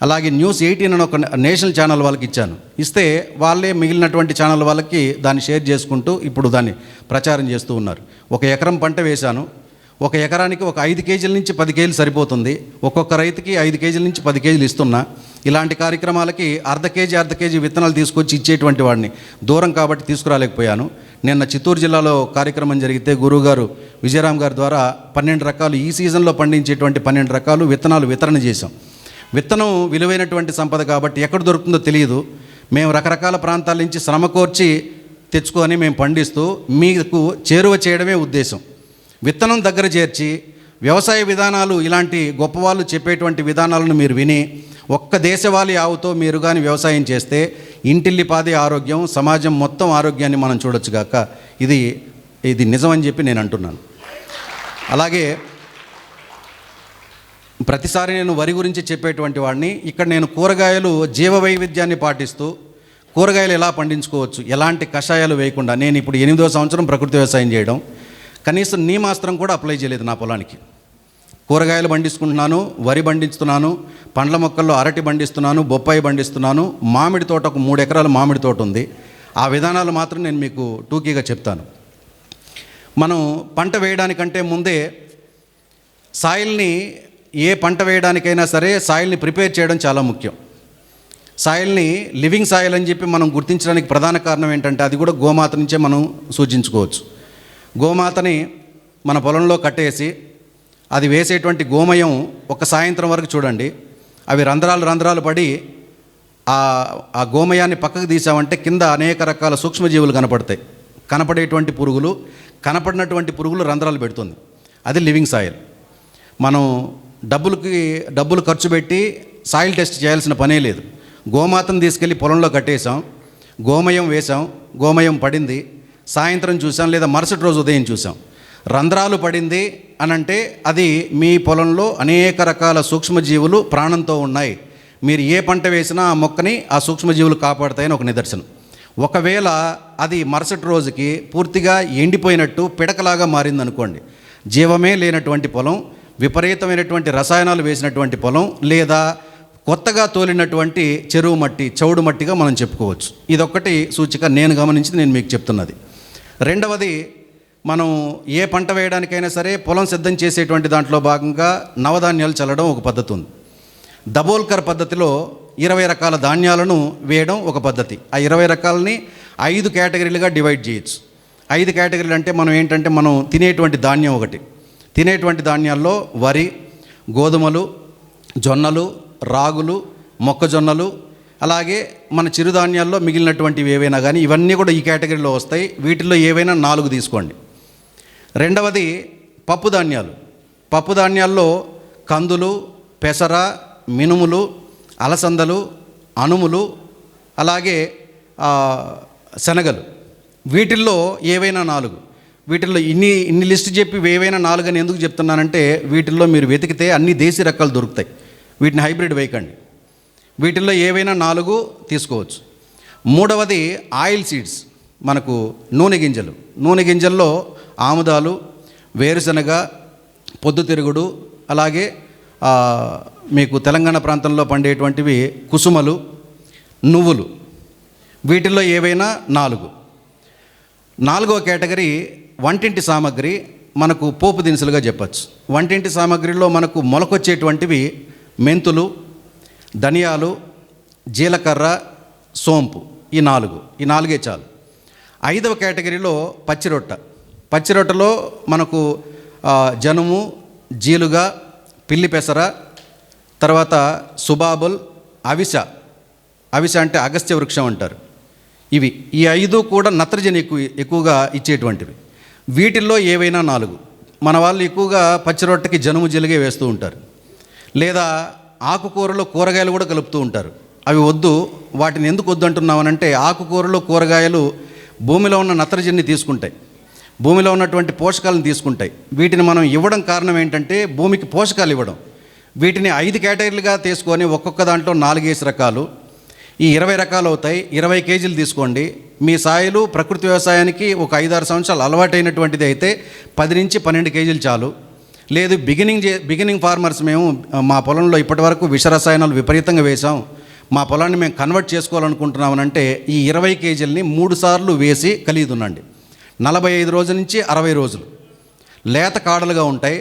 Speaker 2: అలాగే న్యూస్ 18 అని ఒక నేషనల్ ఛానల్ వాళ్ళకి ఇచ్చాను. ఇస్తే వాళ్ళే మిగిలినటువంటి ఛానల్ వాళ్ళకి దాన్ని షేర్ చేసుకుంటూ ఇప్పుడు దాన్ని ప్రచారం చేస్తూ ఉన్నారు. 1 ఎకరం పంట వేశాను. 1 ఎకరానికి ఒక 5 కేజీల నుంచి 10 కేజీలు సరిపోతుంది. ఒక్కొక్క రైతుకి 5 కేజీల నుంచి 10 కేజీలు ఇస్తున్నా. ఇలాంటి కార్యక్రమాలకి అర్ధ కేజీ విత్తనాలు తీసుకొచ్చి ఇచ్చేటువంటి వాడిని దూరం కాబట్టి తీసుకురాలేకపోయాను. నిన్న చిత్తూరు జిల్లాలో కార్యక్రమం జరిగితే గురువుగారు విజయరామ్ గారి ద్వారా 12 రకాలు, ఈ సీజన్లో పండించేటువంటి 12 రకాలు విత్తనాలు వితరణ చేశాం. విత్తనం విలువైనటువంటి సంపద కాబట్టి ఎక్కడ దొరుకుతుందో తెలియదు. మేము రకరకాల ప్రాంతాల నుంచి శ్రమ కోర్చి తెచ్చుకొని మేము పండిస్తూ మీకు చేరువ చేయడమే ఉద్దేశం. విత్తనం దగ్గర చేర్చి వ్యవసాయ విధానాలు, ఇలాంటి గొప్పవాళ్ళు చెప్పేటువంటి విధానాలను మీరు విని ఒక్క దేశవాళీ ఆవుతో మీరు కానీ వ్యవసాయం చేస్తే ఇంటిల్లిపాది ఆరోగ్యం, సమాజం మొత్తం ఆరోగ్యాన్ని మనం చూడొచ్చు గాక. ఇది నిజమని చెప్పి నేను అంటున్నాను. అలాగే ప్రతిసారి నేను వరి గురించి చెప్పేటువంటి వాడిని. ఇక్కడ నేను కూరగాయలు జీవ వైవిధ్యాన్ని పాటిస్తూ కూరగాయలు ఎలా పండించుకోవచ్చు, ఎలాంటి కషాయాలు వేయకుండా. నేను ఇప్పుడు 8వ సంవత్సరం ప్రకృతి వ్యవసాయం చేయడం, కనీసం నీమాస్త్రం కూడా అప్లై చేయలేదు నా పొలానికి. కూరగాయలు పండిస్తున్నాను, వరి పండిస్తున్నాను, పండ్ల మొక్కల్లో అరటి పండిస్తున్నాను, బొప్పాయి పండిస్తున్నాను, మామిడి తోట ఒక 3 ఎకరాల మామిడి తోట ఉంది. ఆ విధానాలు మాత్రం నేను మీకు టూకీగా చెప్తాను. మనం పంట వేయడానికంటే ముందే సాయిల్ని ఏ పంట వేయడానికైనా సరే సాయిల్ని ప్రిపేర్ చేయడం చాలా ముఖ్యం. సాయిల్ని లివింగ్ సాయిల్ అని చెప్పి మనం గుర్తించడానికి ప్రధాన కారణం ఏంటంటే అది కూడా గోమాత నుంచే మనం సూచించుకోవచ్చు. గోమాతని మన పొలంలో కట్టేసి అది వేసేటువంటి గోమయం ఒక సాయంత్రం వరకు చూడండి, అవి రంధ్రాలు పడి ఆ గోమయాన్ని పక్కకు తీసామంటే కింద అనేక రకాల సూక్ష్మజీవులు కనపడతాయి. కనపడేటువంటి పురుగులు, కనపడినటువంటి పురుగులు రంధ్రాలు పెడుతుంది. అది లివింగ్ సాయిల్. మనం డబ్బులు ఖర్చు పెట్టి సాయిల్ టెస్ట్ చేయాల్సిన పనే లేదు. గోమాతను తీసుకెళ్ళి పొలంలో కట్టేసాం, గోమయం వేసాం, గోమయం పడింది, సాయంత్రం చూసాం లేదా మరుసటి రోజు ఉదయం చూసాం, రంధ్రాలు పడింది అనంటే అది మీ పొలంలో అనేక రకాల సూక్ష్మజీవులు ప్రాణంతో ఉన్నాయి. మీరు ఏ పంట వేసినా ఆ మొక్కని ఆ సూక్ష్మజీవులు కాపాడుతాయని ఒక నిదర్శనం. ఒకవేళ అది మరుసటి రోజుకి పూర్తిగా ఎండిపోయినట్టు పిడకలాగా మారిందనుకోండి, జీవమే లేనటువంటి పొలం, విపరీతమైనటువంటి రసాయనాలు వేసినటువంటి పొలం, లేదా కొత్తగా తోలినటువంటి చెరువు మట్టి, చౌడు మట్టిగా మనం చెప్పుకోవచ్చు. ఇదొక్కటి సూచిక నేను గమనించి నేను మీకు చెప్తున్నది. రెండవది, మనం ఏ పంట వేయడానికైనా సరే పొలం సిద్ధం చేసేటువంటి దాంట్లో భాగంగా నవధాన్యాలు చల్లడం ఒక పద్ధతి ఉంది. దబోల్కర్ పద్ధతిలో 20 రకాల ధాన్యాలను వేయడం ఒక పద్ధతి. ఆ 20 రకాలని 5 కేటగిరీలుగా డివైడ్ చేయొచ్చు. 5 కేటగిరీలు అంటే మనం ఏంటంటే మనం తినేటువంటి ధాన్యం ఒకటి. తినేటువంటి ధాన్యాల్లో వరి, గోధుమలు, జొన్నలు, రాగులు, మొక్కజొన్నలు, అలాగే మన చిరుధాన్యాల్లో మిగిలినటువంటివి ఏవైనా కానీ ఇవన్నీ కూడా ఈ కేటగిరీలో వస్తాయి. వీటిల్లో ఏవైనా 4 తీసుకోండి. రెండవది పప్పు ధాన్యాలు. పప్పు ధాన్యాల్లో కందులు, పెసర, మినుములు, అలసందలు, అనుములు, అలాగే శనగలు. వీటిల్లో ఏవైనా 4. వీటిల్లో ఇన్ని లిస్ట్ చెప్పి ఏవైనా 4 అని ఎందుకు చెప్తున్నానంటే వీటిల్లో మీరు వెతికితే అన్ని దేశీ రకాలు దొరుకుతాయి. వీటిని హైబ్రిడ్ వేయకండి. వీటిల్లో ఏవైనా 4 తీసుకోవచ్చు. మూడవది ఆయిల్ సీడ్స్, మనకు నూనె గింజలు. నూనె గింజల్లో ఆముదాలు, వేరుశనగ, పొద్దుతిరుగుడు, అలాగే మీకు తెలంగాణ ప్రాంతంలో పండేటువంటివి కుసుమలు, నువ్వులు. వీటిల్లో ఏవైనా 4. 4వ కేటగిరీ వంటింటి సామాగ్రి, మనకు పోపు దినుసులుగా చెప్పచ్చు. వంటింటి సామాగ్రిలో మనకు మొలకొచ్చేటువంటివి మెంతులు, ధనియాలు, జీలకర్ర, సోంపు. ఈ 4 చాలు. 5వ కేటగిరీలో పచ్చిరొట్ట. పచ్చిరొట్టలో మనకు జనుము, జీలుగా, పిల్లి పెసర, తర్వాత సుబాబుల్, అవిస అంటే అగస్త్య వృక్షం అంటారు. ఈ 5 కూడా నత్రజని ఎక్కువగా ఇచ్చేటువంటివి. వీటిల్లో ఏవైనా 4. మన వాళ్ళు ఎక్కువగా పచ్చిరొట్టకి జనుము, జీలుగే వేస్తూ ఉంటారు, లేదా ఆకుకూరలో కూరగాయలు కూడా కలుపుతూ ఉంటారు. అవి వద్దు. వాటిని ఎందుకు వద్దు అంటున్నామనంటే ఆకుకూరలో కూరగాయలు భూమిలో ఉన్న నత్రజనిని తీసుకుంటాయి, భూమిలో ఉన్నటువంటి పోషకాలను తీసుకుంటాయి. వీటిని మనం ఇవ్వడం కారణం ఏంటంటే భూమికి పోషకాలు ఇవ్వడం. వీటిని 5 కేటగిరీలుగా తీసుకొని ఒక్కొక్క దాంట్లో 4 రకాలు, ఈ 20 రకాలు అవుతాయి. 20 కేజీలు తీసుకోండి. మీ సాయిలు ప్రకృతి వ్యవసాయానికి ఒక 5-6 సంవత్సరాలు అలవాటైనటువంటిది అయితే 10 నుంచి 12 కేజీలు చాలు. లేదు బిగినింగ్ ఫార్మర్స్, మేము మా పొలంలో ఇప్పటివరకు విషరసాయనాలు విపరీతంగా వేసాం, మా పొలాన్ని మేము కన్వర్ట్ చేసుకోవాలనుకుంటున్నామనంటే ఈ 20 కేజీలని 3 సార్లు వేసి కలిగిదునండి. 45 రోజుల నుంచి 60 రోజులు లేత కాడలుగా ఉంటాయి.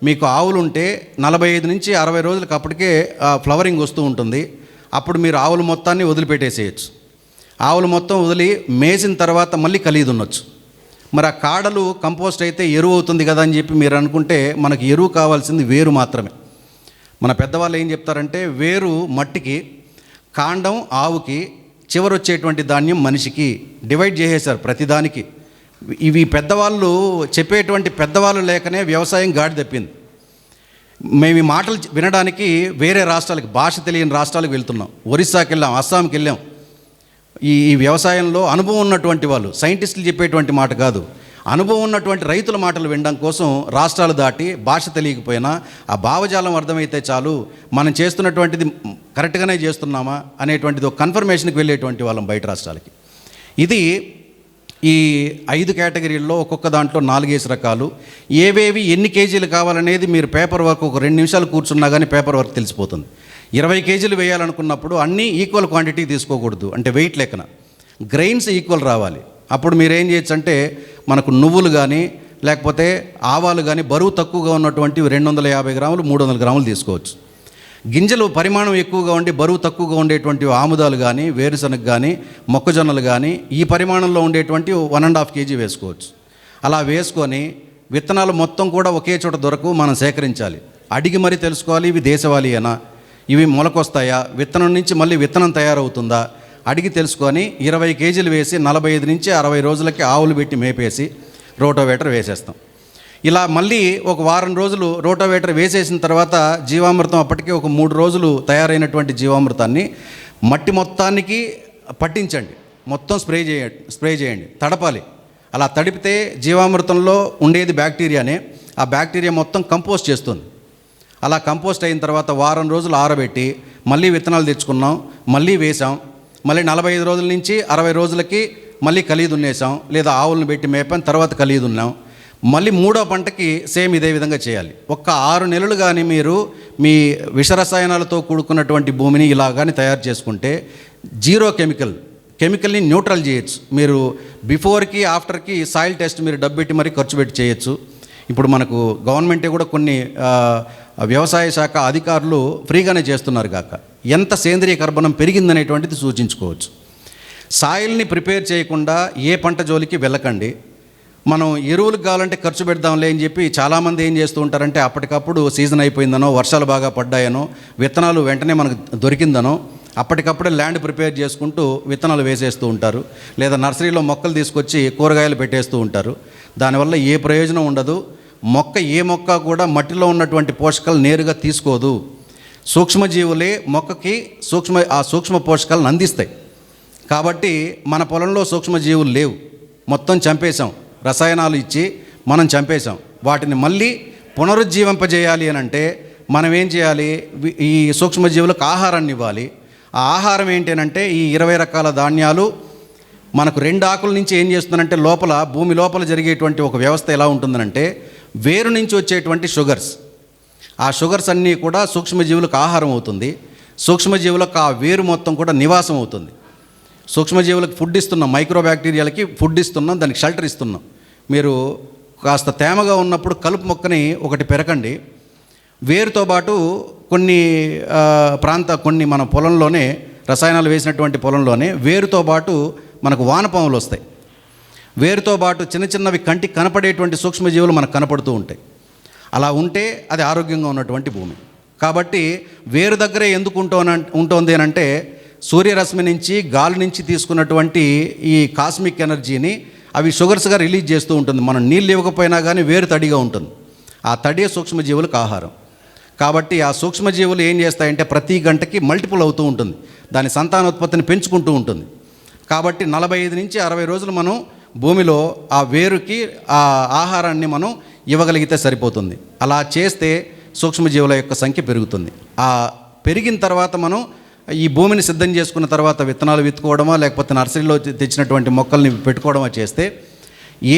Speaker 2: మీకు ఆవులు ఉంటే 45 నుంచి 60 రోజులకు అప్పటికే ఫ్లవరింగ్ వస్తూ ఉంటుంది. అప్పుడు మీరు ఆవులు మొత్తాన్ని వదిలిపెట్టేసేయచ్చు. ఆవులు మొత్తం వదిలి మేసిన తర్వాత మళ్ళీ కలిగిదున్నొచ్చు. మరి ఆ కాడలు కంపోస్ట్ అయితే ఎరువు అవుతుంది కదా అని చెప్పి మీరు అనుకుంటే మనకు ఎరువు కావాల్సింది వేరు మాత్రమే. మన పెద్దవాళ్ళు ఏం చెప్తారంటే వేరు మట్టికి, కాండం ఆవుకి, చివరొచ్చేటువంటి ధాన్యం మనిషికి డివైడ్ చేసేశారు ప్రతిదానికి. ఇవి పెద్దవాళ్ళు చెప్పేటువంటి పెద్దవాళ్ళు లేకనే వ్యవసాయం గాడి తప్పింది. మేము ఈ మాటలు వినడానికి వేరే రాష్ట్రాలకు, భాష తెలియని రాష్ట్రాలకు వెళ్తున్నాం. ఒరిస్సాకి వెళ్ళాం, అస్సాంకి వెళ్ళాం. ఈ వ్యవసాయంలో అనుభవం ఉన్నటువంటి వాళ్ళు, సైంటిస్టులు చెప్పేటువంటి మాట కాదు, అనుభవం ఉన్నటువంటి రైతుల మాటలు వినడం కోసం రాష్ట్రాలు దాటి, భాష తెలియకపోయినా ఆ భావజాలం అర్థమైతే చాలు, మనం చేస్తున్నటువంటిది కరెక్ట్గానే చేస్తున్నామా అనేటువంటిది ఒక కన్ఫర్మేషన్కి వెళ్ళేటువంటి వాళ్ళం బయట రాష్ట్రాలకి. ఇది ఈ 5 కేటగిరీల్లో ఒక్కొక్క దాంట్లో 4 రకాలు. ఏవేవి ఎన్ని కేజీలు కావాలనేది మీరు పేపర్ వర్క్ ఒక 2 నిమిషాలు కూర్చున్నా కానీ పేపర్ వర్క్ తెలిసిపోతుంది. 20 కేజీలు వేయాలనుకున్నప్పుడు అన్నీ ఈక్వల్ క్వాంటిటీ తీసుకోకూడదు, అంటే వెయిట్ లెక్కన గ్రెయిన్స్ ఈక్వల్ రావాలి. అప్పుడు మీరు ఏం చేయొచ్చు అంటే మనకు నువ్వులు కానీ, లేకపోతే ఆవాలు కానీ బరువు తక్కువగా ఉన్నటువంటివి 250 గ్రాములు 300 గ్రాములు తీసుకోవచ్చు. గింజలు పరిమాణం ఎక్కువగా ఉండి బరువు తక్కువగా ఉండేటువంటి ఆముదాలు కానీ వేరుశనగ కానీ మొక్కజొన్నలు కానీ ఈ పరిమాణంలో ఉండేటువంటి 1.5 kg వేసుకోవచ్చు. అలా వేసుకొని విత్తనాలు మొత్తం కూడా ఒకే చోట దొరకు మనం సేకరించాలి. అడిగి మరీ తెలుసుకోవాలి, ఇవి దేశవాళీయేనా, ఇవి మొలకొస్తాయా, విత్తనం నుంచి మళ్ళీ విత్తనం తయారవుతుందా అడిగి తెలుసుకొని 20 kgలు వేసి 45 నుంచి 60 రోజులకి ఆవులు పెట్టి మేపేసి రోటోవేటర్ వేసేస్తాం. ఇలా మళ్ళీ ఒక వారం రోజులు రోటోవేటర్ వేసేసిన తర్వాత జీవామృతం అప్పటికే ఒక 3 రోజులు తయారైనటువంటి జీవామృతాన్ని మట్టి మొత్తానికి పట్టించండి, మొత్తం స్ప్రే చేయండి, తడపాలి. అలా తడిపితే జీవామృతంలో ఉండేది బ్యాక్టీరియానే, ఆ బ్యాక్టీరియా మొత్తం కంపోస్ట్ చేస్తుంది. అలా కంపోస్ట్ అయిన తర్వాత వారం రోజులు ఆరబెట్టి మళ్ళీ విత్తనాలు తెచ్చుకున్నాం, మళ్ళీ వేసాం. మళ్ళీ 45 రోజుల నుంచి 60 రోజులకి మళ్ళీ కలిగి దున్నేసాం, లేదా ఆవులను పెట్టి మేపాం, తర్వాత కలిగి దున్నాం. మళ్ళీ 3వ పంటకి సేమ్ ఇదే విధంగా చేయాలి. ఒక్క 6 నెలలు కానీ మీరు మీ విషరసాయనాలతో కూడుకున్నటువంటి భూమిని ఇలా కానీ తయారు చేసుకుంటే జీరో కెమికల్ని న్యూట్రల్ చేయొచ్చు. మీరు బిఫోర్కి ఆఫ్టర్కి సాయిల్ టెస్ట్ మీరు డబ్బు పెట్టి మరీ ఖర్చు పెట్టి చేయొచ్చు. ఇప్పుడు మనకు గవర్నమెంటే కూడా కొన్ని వ్యవసాయ శాఖ అధికారులు ఫ్రీగానే చేస్తున్నారు కాక ఎంత సేంద్రియ కర్బనం పెరిగిందనేటువంటిది సూచించుకోవచ్చు. సాయిల్ని ప్రిపేర్ చేయకుండా ఏ పంట జోలికి వెళ్ళకండి. మనం ఎరువులకు కావాలంటే ఖర్చు పెడదాంలే అని చెప్పి చాలామంది ఏం చేస్తూ ఉంటారంటే అప్పటికప్పుడు సీజన్ అయిపోయిందనో, వర్షాలు బాగా పడ్డాయనో, విత్తనాలు వెంటనే మనకు దొరికిందనో అప్పటికప్పుడే ల్యాండ్ ప్రిపేర్ చేసుకుంటూ విత్తనాలు వేసేస్తూ ఉంటారు, లేదా నర్సరీలో మొక్కలు తీసుకొచ్చి కూరగాయలు పెట్టేస్తూ ఉంటారు. దానివల్ల ఏ ప్రయోజనం ఉండదు. ఏ మొక్క కూడా మట్టిలో ఉన్నటువంటి పోషకాలు నేరుగా తీసుకోదు. సూక్ష్మజీవులే మొక్కకి సూక్ష్మ పోషకాలను అందిస్తాయి. కాబట్టి మన పొలంలో సూక్ష్మజీవులు లేవు, మొత్తం చంపేశాం, రసాయనాలు ఇచ్చి మనం చంపేశాం. వాటిని మళ్ళీ పునరుజ్జీవింపజేయాలి అని అంటే మనం ఏం చేయాలి? ఈ సూక్ష్మజీవులకు ఆహారాన్ని ఇవ్వాలి. ఆ ఆహారం ఏంటంటే ఈ 20 రకాల ధాన్యాలు మనకు 2 ఆకుల నుంచి ఏం చేస్తుందంటే లోపల భూమి లోపల జరిగేటువంటి ఒక వ్యవస్థ ఎలా ఉంటుందనంటే వేరు నుంచి వచ్చేటువంటి షుగర్స్, ఆ షుగర్స్ అన్నీ కూడా సూక్ష్మజీవులకు ఆహారం అవుతుంది. సూక్ష్మజీవులకు ఆ వేరు మొత్తం కూడా నివాసం అవుతుంది. సూక్ష్మజీవులకు ఫుడ్ ఇస్తున్నాం, మైక్రో బ్యాక్టీరియాలకి ఫుడ్ ఇస్తున్నాం, దానికి షెల్టర్ ఇస్తున్నాం. మీరు కాస్త తేమగా ఉన్నప్పుడు కలుపు మొక్కని ఒకటి పెరకండి. వేరుతో పాటు కొన్ని మన పొలంలోనే రసాయనాలు వేసినటువంటి పొలంలోనే వేరుతో పాటు మనకు వానపాములు వస్తాయి. వేరుతో పాటు చిన్నవి కంటికి కనపడేటువంటి సూక్ష్మజీవులు మనకు కనపడుతూ ఉంటాయి. అలా ఉంటే అది ఆరోగ్యంగా ఉన్నటువంటి భూమి. కాబట్టి వేరు దగ్గరే ఎందుకు ఉంటుంది అని అంటే సూర్యరశ్మి నుంచి గాలి నుంచి తీసుకున్నటువంటి ఈ కాస్మిక్ ఎనర్జీని అవి షుగర్స్గా రిలీజ్ చేస్తూ ఉంటుంది. మనం నీళ్ళు ఇవ్వకపోయినా కానీ వేరు తడిగా ఉంటుంది. ఆ తడి సూక్ష్మజీవులకు ఆహారం. కాబట్టి ఆ సూక్ష్మజీవులు ఏం చేస్తాయంటే ప్రతి గంటకి మల్టిపుల్ అవుతూ ఉంటుంది, దాని సంతానోత్పత్తిని పెంచుకుంటూ ఉంటుంది. కాబట్టి 45 నుంచి 60 రోజులు మనం భూమిలో ఆ వేరుకి ఆ ఆహారాన్ని మనం ఇవ్వగలిగితే సరిపోతుంది. అలా చేస్తే సూక్ష్మజీవుల యొక్క సంఖ్య పెరుగుతుంది. ఆ పెరిగిన తర్వాత మనం ఈ భూమిని సిద్ధం చేసుకున్న తర్వాత విత్తనాలు విత్తుకోవడమా లేకపోతే నర్సరీలో తెచ్చినటువంటి మొక్కల్ని పెట్టుకోవడమా చేస్తే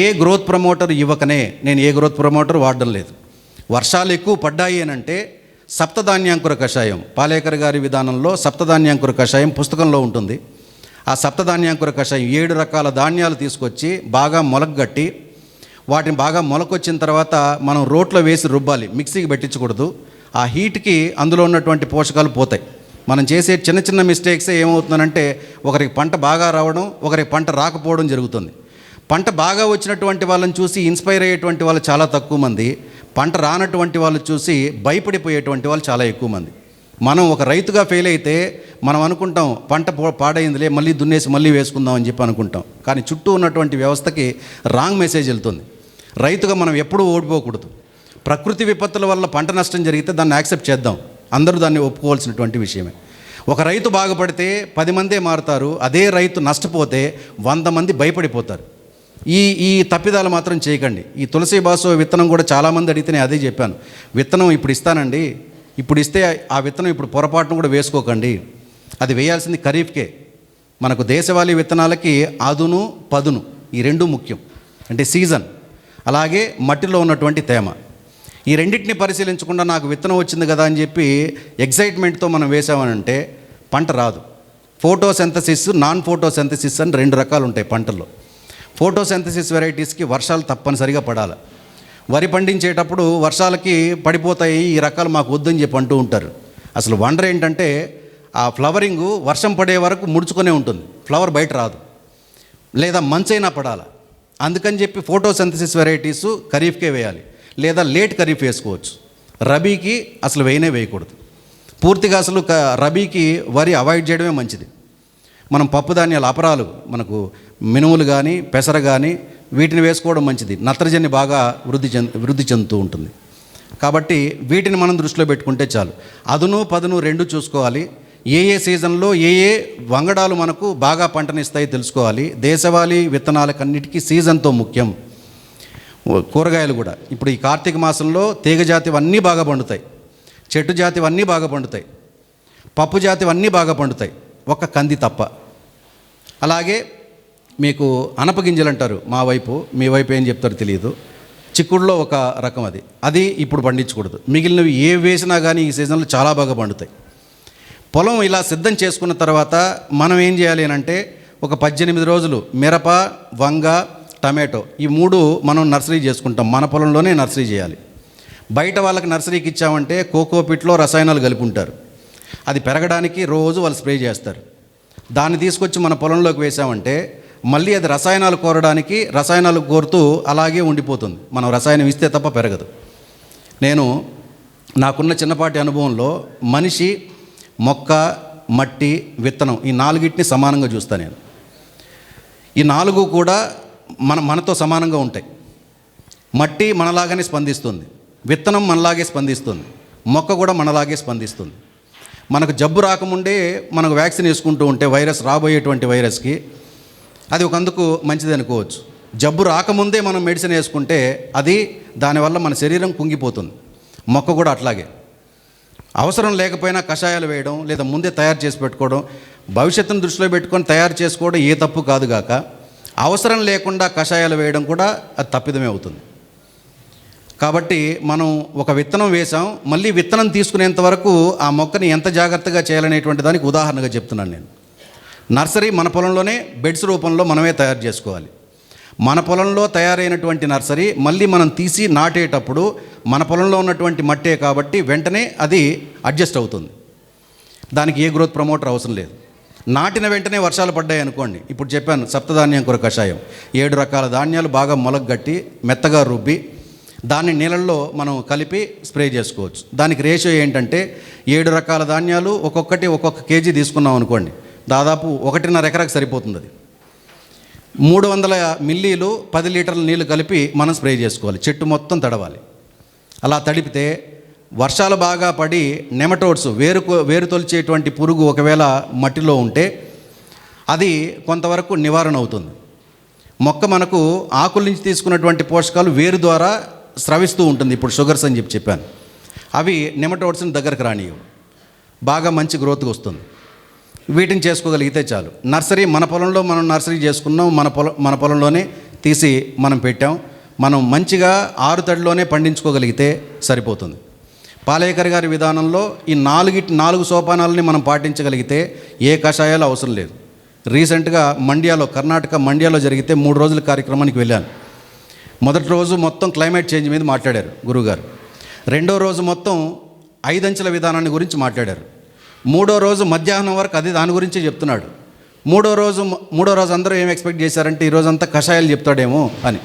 Speaker 2: ఏ గ్రోత్ ప్రమోటర్ ఇవ్వకనే, నేను ఏ గ్రోత్ ప్రమోటర్ వాడడం లేదు. వర్షాలు ఎక్కువ పడ్డాయి అని అంటే సప్తధాన్యాంకుర కషాయం, పాలేకర్ గారి విధానంలో సప్తధాన్యాంకుర కషాయం పుస్తకంలో ఉంటుంది. ఆ సప్తధాన్యాంకుర కషాయం 7 రకాల ధాన్యాలు తీసుకొచ్చి బాగా మొలకగట్టి వాటిని బాగా మొలకొచ్చిన తర్వాత మనం రోట్లో వేసి రుబ్బాలి, మిక్సీకి పెట్టించకూడదు. ఆ హీట్కి అందులో ఉన్నటువంటి పోషకాలు పోతాయి. మనం చేసే చిన్న మిస్టేక్సే ఏమవుతుందంటే ఒకరికి పంట బాగా రావడం, ఒకరికి పంట రాకపోవడం జరుగుతుంది. పంట బాగా వచ్చినటువంటి వాళ్ళని చూసి ఇన్స్పైర్ అయ్యేటువంటి వాళ్ళు చాలా తక్కువ మంది, పంట రానటువంటి వాళ్ళు చూసి భయపడిపోయేటువంటి వాళ్ళు చాలా ఎక్కువ మంది. మనం ఒక రైతుగా ఫెయిల్ అయితే మనం అనుకుంటాం పంట పాడైందిలే, మళ్ళీ దున్నేసి మళ్ళీ వేసుకుందాం అని చెప్పి అనుకుంటాం. కానీ చుట్టూ ఉన్నటువంటి వ్యవస్థకి రాంగ్ మెసేజ్ వెళ్తుంది. రైతుగా మనం ఎప్పుడూ ఓడిపోకూడదు. ప్రకృతి విపత్తుల వల్ల పంట నష్టం జరిగితే దాన్ని యాక్సెప్ట్ చేద్దాం, అందరూ దాన్ని ఒప్పుకోవాల్సినటువంటి విషయమే. ఒక రైతు బాగుపడితే 10 మందే మారుతారు, అదే రైతు నష్టపోతే 100 మంది భయపడిపోతారు. ఈ తప్పిదాలు మాత్రం చేయకండి. ఈ తులసి బాసు విత్తనం కూడా చాలామంది అడిగితే నేను అదే చెప్పాను, విత్తనం ఇప్పుడు ఇస్తానండి, ఇప్పుడు ఇస్తే ఆ విత్తనం ఇప్పుడు పొరపాటును కూడా వేసుకోకండి. అది వేయాల్సింది ఖరీఫ్కే. మనకు దేశవాళీ విత్తనాలకి అదును పదును ఈ 2 ముఖ్యం, అంటే సీజన్, అలాగే మట్టిలో ఉన్నటువంటి తేమ. ఈ రెండింటిని పరిశీలించకుండా నాకు విత్తనం వచ్చింది కదా అని చెప్పి ఎగ్జైట్మెంట్తో మనం వేసామనంటే పంట రాదు. ఫోటోసింథసిస్, నాన్ ఫోటోసింథసిస్ అని 2 రకాలు ఉంటాయి పంటల్లో. ఫోటోసింథసిస్ వెరైటీస్కి వర్షాలు తప్పనిసరిగా పడాలి. వరి పండించేటప్పుడు వర్షాలకి పడిపోతాయి, ఈ రకాలు మాకు వద్దని చెప్పి అంటూ ఉంటారు. అసలు వండర్ ఏంటంటే ఆ ఫ్లవరింగు వర్షం పడే వరకు ముడుచుకొనే ఉంటుంది, ఫ్లవర్ బయట రాదు, లేదా మంచైనా పడాలి. అందుకని చెప్పి ఫోటోసింథసిస్ వెరైటీసు ఖరీఫ్కే వేయాలి, లేదా లేట్ ఖరీఫ్ వేసుకోవచ్చు. రబీకి అసలు వేయకూడదు. పూర్తిగా అసలు రబీకి వరి అవాయిడ్ చేయడమే మంచిది. మనం పప్పు ధాన్యాలు అపరాలు, మనకు మినుములు కానీ పెసర కానీ వీటిని వేసుకోవడం మంచిది. నత్రజని బాగా వృద్ధి చెందుతూ ఉంటుంది. కాబట్టి వీటిని మనం దృష్టిలో పెట్టుకుంటే చాలు. అదును పదును రెండు చూసుకోవాలి. ఏ సీజన్లో ఏ వంగడాలు మనకు బాగా పంటనిస్తాయి తెలుసుకోవాలి. దేశవాళీ విత్తనాలకన్నిటికీ సీజన్తో ముఖ్యం. కూరగాయలు కూడా ఇప్పుడు ఈ కార్తీక మాసంలో తీగ జాతివన్నీ బాగా పండుతాయి, చెట్టు జాతివన్నీ బాగా పండుతాయి, పప్పు జాతివన్నీ బాగా పండుతాయి, ఒక్క కంది తప్ప. అలాగే మీకు అనపగింజలు అంటారు మా వైపు, మీ వైపు ఏం చెప్తారో తెలియదు. చిక్కుడులో ఒక రకం, అది ఇప్పుడు పండించకూడదు. మిగిలినవి ఏ వేసినా కానీ ఈ సీజన్లో చాలా బాగా పండుతాయి. పొలం ఇలా సిద్ధం చేసుకున్న తర్వాత మనం ఏం చేయాలి అంటే ఒక 18 రోజులు మిరప, వంగ, టమాటో ఈ 3 మనం నర్సరీ చేసుకుంటాం. మన పొలంలోనే నర్సరీ చేయాలి. బయట వాళ్ళకి నర్సరీకి ఇచ్చామంటే కోకోపిట్లో రసాయనాలు కలిపి ఉంటారు. అది పెరగడానికి రోజు వాళ్ళు స్ప్రే చేస్తారు. దాన్ని తీసుకొచ్చి మన పొలంలోకి వేసామంటే మళ్ళీ అది రసాయనాలు కోరడానికి రసాయనాలు కోరుతూ అలాగే ఉండిపోతుంది. మనం రసాయనం ఇస్తే తప్ప పెరగదు. నేను నాకున్న చిన్నపాటి అనుభవంలో మనిషి, మొక్క, మట్టి, విత్తనం ఈ 4టిని సమానంగా చూస్తాను నేను. ఈ 4 కూడా మనతో సమానంగా ఉంటాయి. మట్టి మనలాగానే స్పందిస్తుంది, విత్తనం మనలాగే స్పందిస్తుంది, మొక్క కూడా మనలాగే స్పందిస్తుంది. మనకు జబ్బు రాకముందే మనకు వ్యాక్సిన్ వేసుకుంటూ ఉంటే రాబోయేటువంటి వైరస్కి అది ఒకందుకు మంచిది అనుకోవచ్చు. జబ్బు రాకముందే మనం మెడిసిన్ వేసుకుంటే దానివల్ల మన శరీరం కుంగిపోతుంది. మొక్క కూడా అట్లాగే. అవసరం లేకపోయినా కషాయాలు వేయడం, లేదా ముందే తయారు చేసి పెట్టుకోవడం, భవిష్యత్తును దృష్టిలో పెట్టుకొని తయారు చేసుకోవడం ఏ తప్పు కాదు గాక, అవసరం లేకుండా కషాయాలు వేయడం కూడా అది తప్పిదమే అవుతుంది. కాబట్టి మనం ఒక విత్తనం వేసాం, మళ్ళీ విత్తనం తీసుకునేంత వరకు ఆ మొక్కని ఎంత జాగ్రత్తగా చేయాలనేటువంటి దానికి ఉదాహరణగా చెప్తున్నాను నేను. నర్సరీ మన పొలంలోనే బెడ్స్ రూపంలో మనమే తయారు చేసుకోవాలి. మన పొలంలో తయారైనటువంటి నర్సరీ మళ్ళీ మనం తీసి నాటేటప్పుడు మన పొలంలో ఉన్నటువంటి మట్టే కాబట్టి వెంటనే అది అడ్జస్ట్ అవుతుంది. దానికి ఏ గ్రోత్ ప్రమోటర్ అవసరం లేదు. నాటిన వెంటనే వర్షాలు పడ్డాయి అనుకోండి, ఇప్పుడు చెప్పాను సప్తధాన్యంకుర కషాయం, 7 రకాల ధాన్యాలు బాగా మొలగట్టి మెత్తగా రుబ్బి దాన్ని నీళ్ళల్లో మనం కలిపి స్ప్రే చేసుకోవచ్చు. దానికి రేషియో ఏంటంటే 7 రకాల ధాన్యాలు ఒక్కొక్క కేజీ తీసుకున్నాం అనుకోండి, దాదాపు 1.5 ఎకరాకు సరిపోతుంది. అది 300 మిల్లీలు 10 లీటర్ల నీళ్లు కలిపి మనం స్ప్రే చేసుకోవాలి. చెట్టు మొత్తం తడవాలి. అలా తడిపితే వర్షాలు బాగా పడి నెమటోడ్స్ వేరు తొలిచేటువంటి పురుగు ఒకవేళ మట్టిలో ఉంటే అది కొంతవరకు నివారణ అవుతుంది. మొక్క మనకు ఆకుల నుంచి తీసుకున్నటువంటి పోషకాలు వేరు ద్వారా స్రవిస్తూ ఉంటుంది. ఇప్పుడు షుగర్స్ అని చెప్పాను, అవి నెమటోడ్స్ని దగ్గరకు రానియవు, బాగా మంచి గ్రోత్గా వస్తుంది. వీటిని చేసుకోగలిగితే చాలు. నర్సరీ మన పొలంలో మనం నర్సరీ చేసుకున్నాం, మన పొలంలోనే తీసి మనం పెట్టాం. మనం మంచిగా 6 తడిలోనే పండించుకోగలిగితే సరిపోతుంది. పాలేకర్ గారి విధానంలో ఈ 4 సోపానాలని మనం పాటించగలిగితే ఏ కషాయాలు అవసరం లేదు. రీసెంట్గా కర్ణాటక మండ్యాలో జరిగితే 3 రోజుల కార్యక్రమానికి వెళ్ళాను. మొదటి రోజు మొత్తం క్లైమేట్ చేంజ్ మీద మాట్లాడారు గురువుగారు. రెండో రోజు మొత్తం 5 అంచెల విధానాన్ని గురించి మాట్లాడారు. మూడో రోజు మధ్యాహ్నం వరకు దాని గురించే చెప్తున్నాడు. మూడో రోజు అందరూ ఏం ఎక్స్పెక్ట్ చేశారంటే ఈరోజంతా కషాయాలు చెప్తాడేమో అని.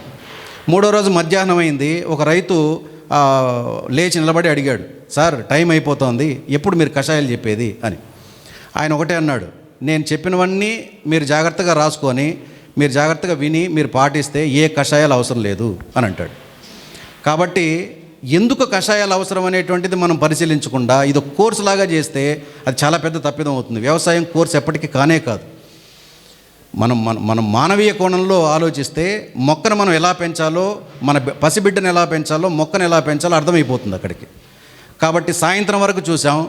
Speaker 2: మూడో రోజు మధ్యాహ్నం అయింది. ఒక రైతు లేచి నిలబడి అడిగాడు, సార్ టైం అయిపోతుంది, ఎప్పుడు మీరు కషాయాలు చెప్పేది అని. ఆయన ఒకటే అన్నాడు, నేను చెప్పినవన్నీ మీరు జాగ్రత్తగా రాసుకొని మీరు జాగ్రత్తగా విని మీరు పాటిస్తే ఏ కషాయాలు అవసరం లేదు అని అంటాడు. కాబట్టి ఎందుకు కషాయాలు అవసరం అనేటువంటిది మనం పరిశీలించకుండా ఇది ఒక కోర్సు లాగా చేస్తే అది చాలా పెద్ద తప్పిదం అవుతుంది. వ్యవసాయం కోర్సు ఎప్పటికీ కానే కాదు. మనం మానవీయ కోణంలో ఆలోచిస్తే మొక్కను మనం ఎలా పెంచాలో, మన పసిబిడ్డను ఎలా పెంచాలో, మొక్కను ఎలా పెంచాలో అర్థమైపోతుంది అక్కడికి. కాబట్టి సాయంత్రం వరకు చూసాం.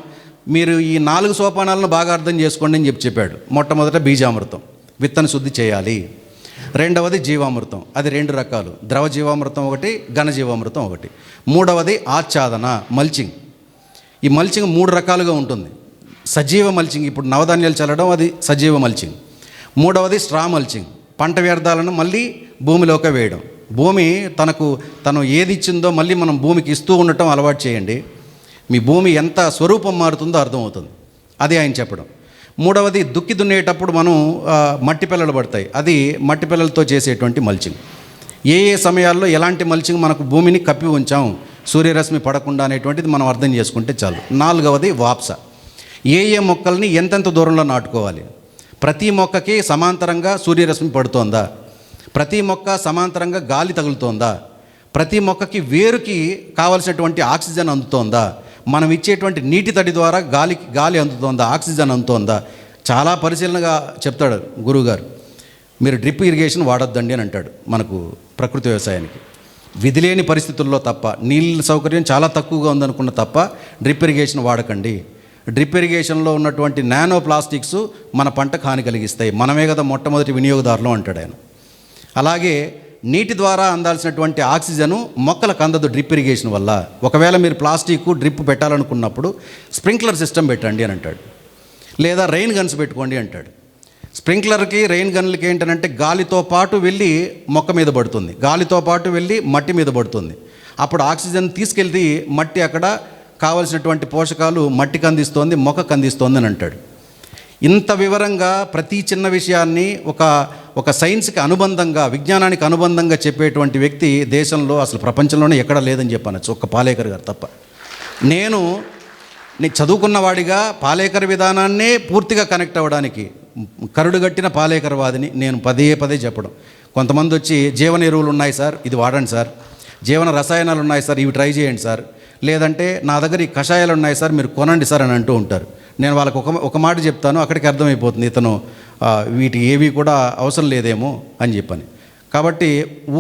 Speaker 2: మీరు ఈ 4 సోపానాలను బాగా అర్థం చేసుకోండి అని చెప్పాడు. మొట్టమొదట బీజామృతం, విత్తన శుద్ధి చేయాలి. రెండవది జీవామృతం, అది 2 రకాలు, ద్రవ జీవామృతం ఒకటి, ఘన జీవామృతం ఒకటి. మూడవది ఆచ్ఛాదన, మల్చింగ్. ఈ మల్చింగ్ 3 రకాలుగా ఉంటుంది. సజీవ మల్చింగ్, ఇప్పుడు నవధాన్యాలు చల్లడం, అది సజీవ మల్చింగ్. మూడవది స్ట్రా మల్చింగ్, పంట వ్యర్థాలను మళ్ళీ భూమిలోకి వేయడం. భూమి తను ఏది ఇచ్చిందో మళ్ళీ మనం భూమికి ఇస్తూ ఉండటం అలవాటు చేయండి. మీ భూమి ఎంత స్వరూపం మారుతుందో అర్థమవుతుంది. అది ఆయన చెప్పడం. మూడవది, దుక్కి దున్నేటప్పుడు మనం మట్టి పిల్లలు పడతాయి. అది మట్టి పిల్లలతో చేసేటువంటి మల్చింగ్. ఏ సమయాల్లో ఎలాంటి మల్చింగ్ మనకు భూమిని కప్పి ఉంచాం సూర్యరశ్మి పడకుండా అనేటువంటిది మనం అర్థం చేసుకుంటే చాలు. నాలుగవది, వాప్స. ఏ మొక్కల్ని ఎంతెంత దూరంలో నాటుకోవాలి, ప్రతి మొక్కకి సమాంతరంగా సూర్యరశ్మి పడుతోందా, ప్రతి మొక్క సమాంతరంగా గాలి తగులుతోందా, ప్రతి మొక్కకి వేరుకి కావలసినటువంటి ఆక్సిజన్ అందుతోందా, మనం ఇచ్చేటువంటి నీటి తడి ద్వారా గాలి అందుతోందా, ఆక్సిజన్ అందుతోందా, చాలా పరిశీలనగా చెప్తాడు గురువుగారు. మీరు డ్రిప్ ఇరిగేషన్ వాడొద్దండి అని అంటాడు మనకు ప్రకృతి వ్యవసాయానికి. విధి లేని పరిస్థితుల్లో తప్ప, నీళ్ళ సౌకర్యం చాలా తక్కువగా ఉందనుకున్న తప్ప డ్రిప్ ఇరిగేషన్ వాడకండి. డ్రిప్ ఇరిగేషన్లో ఉన్నటువంటి నానో ప్లాస్టిక్స్ మన పంటకు హాని కలిగిస్తాయి, మనమే కదా మొట్టమొదటి వినియోగదారులు అంటాడు ఆయన. అలాగే నీటి ద్వారా అందాల్సినటువంటి ఆక్సిజను మొక్కలకు అందదు డ్రిప్ ఇరిగేషన్ వల్ల. ఒకవేళ మీరు ప్లాస్టిక్ డ్రిప్ పెట్టాలనుకున్నప్పుడు స్ప్రింక్లర్ సిస్టమ్ పెట్టండి అని అంటాడు. లేదా రెయిన్ గన్స్ పెట్టుకోండి అంటాడు. స్ప్రింక్లర్కి రెయిన్ గన్లకి ఏంటంటే గాలితో పాటు వెళ్ళి మొక్క మీద పడుతుంది, గాలితో పాటు వెళ్ళి మట్టి మీద పడుతుంది. అప్పుడు ఆక్సిజన్ తీసుకెళ్తే మట్టి అక్కడ కావలసినటువంటి పోషకాలు మట్టికి అందిస్తోంది, మొక్కకు అందిస్తోంది అని అంటాడు. ఇంత వివరంగా ప్రతి చిన్న విషయాన్ని ఒక సైన్స్కి అనుబంధంగా, విజ్ఞానానికి అనుబంధంగా చెప్పేటువంటి వ్యక్తి దేశంలో అసలు ప్రపంచంలోనే ఎక్కడా లేదని చెప్పనచ్చు, ఒక్క పాలేకర్ గారు తప్ప. నేను చదువుకున్నవాడిగా పాలేకర్ విధానాన్నే పూర్తిగా కనెక్ట్ అవ్వడానికి కరుడుగట్టిన పాలేకర్ వాదిని నేను పదే చెప్పడం. కొంతమంది వచ్చి జీవన ఎరువులు ఉన్నాయి సార్, ఇది వాడండి సార్, జీవన రసాయనాలు ఉన్నాయి సార్, ఇవి ట్రై చేయండి సార్, లేదంటే నా దగ్గర ఈ కషాయాలు ఉన్నాయి సార్, మీరు కొనండి సార్ అని అంటూ ఉంటారు. నేను వాళ్ళకు ఒక మాట చెప్తాను, అక్కడికి అర్థమైపోతుంది ఇతను వీటి ఏవి కూడా అవసరం లేదేమో అని చెప్పని. కాబట్టి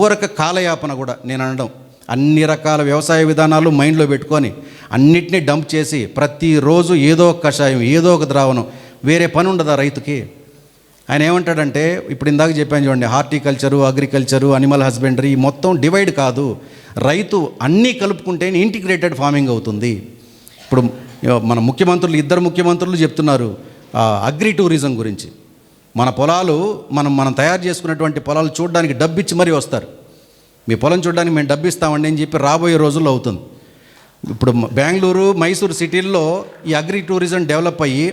Speaker 2: ఊరక కాలయాపన కూడా నేను అనడం, అన్ని రకాల వ్యవసాయ విధానాలు మైండ్లో పెట్టుకొని అన్నిటినీ డంప్ చేసి ప్రతిరోజు ఏదో ఒక కషాయం, ఏదో ఒక ద్రావణం, వేరే పని ఉండదా రైతుకి? ఆయన ఏమంటాడంటే, ఇప్పుడు ఇందాక చెప్పాను చూడండి, హార్టికల్చరు, అగ్రికల్చరు, అనిమల్ హస్బెండరీ మొత్తం డివైడ్ కాదు, రైతు అన్నీ కలుపుకుంటే ఇంటిగ్రేటెడ్ ఫార్మింగ్ అవుతుంది. ఇప్పుడు మన ఇద్దరు ముఖ్యమంత్రులు చెప్తున్నారు అగ్రి టూరిజం గురించి. మన పొలాలు మనం తయారు చేసుకున్నటువంటి పొలాలు చూడడానికి డబ్బిచ్చి మరీ వస్తారు. మీ పొలం చూడడానికి మేము డబ్బిస్తామండి అని చెప్పి రాబోయే రోజుల్లో అవుతుంది. ఇప్పుడు బెంగళూరు, మైసూరు సిటీల్లో ఈ అగ్రి టూరిజం డెవలప్ అయ్యి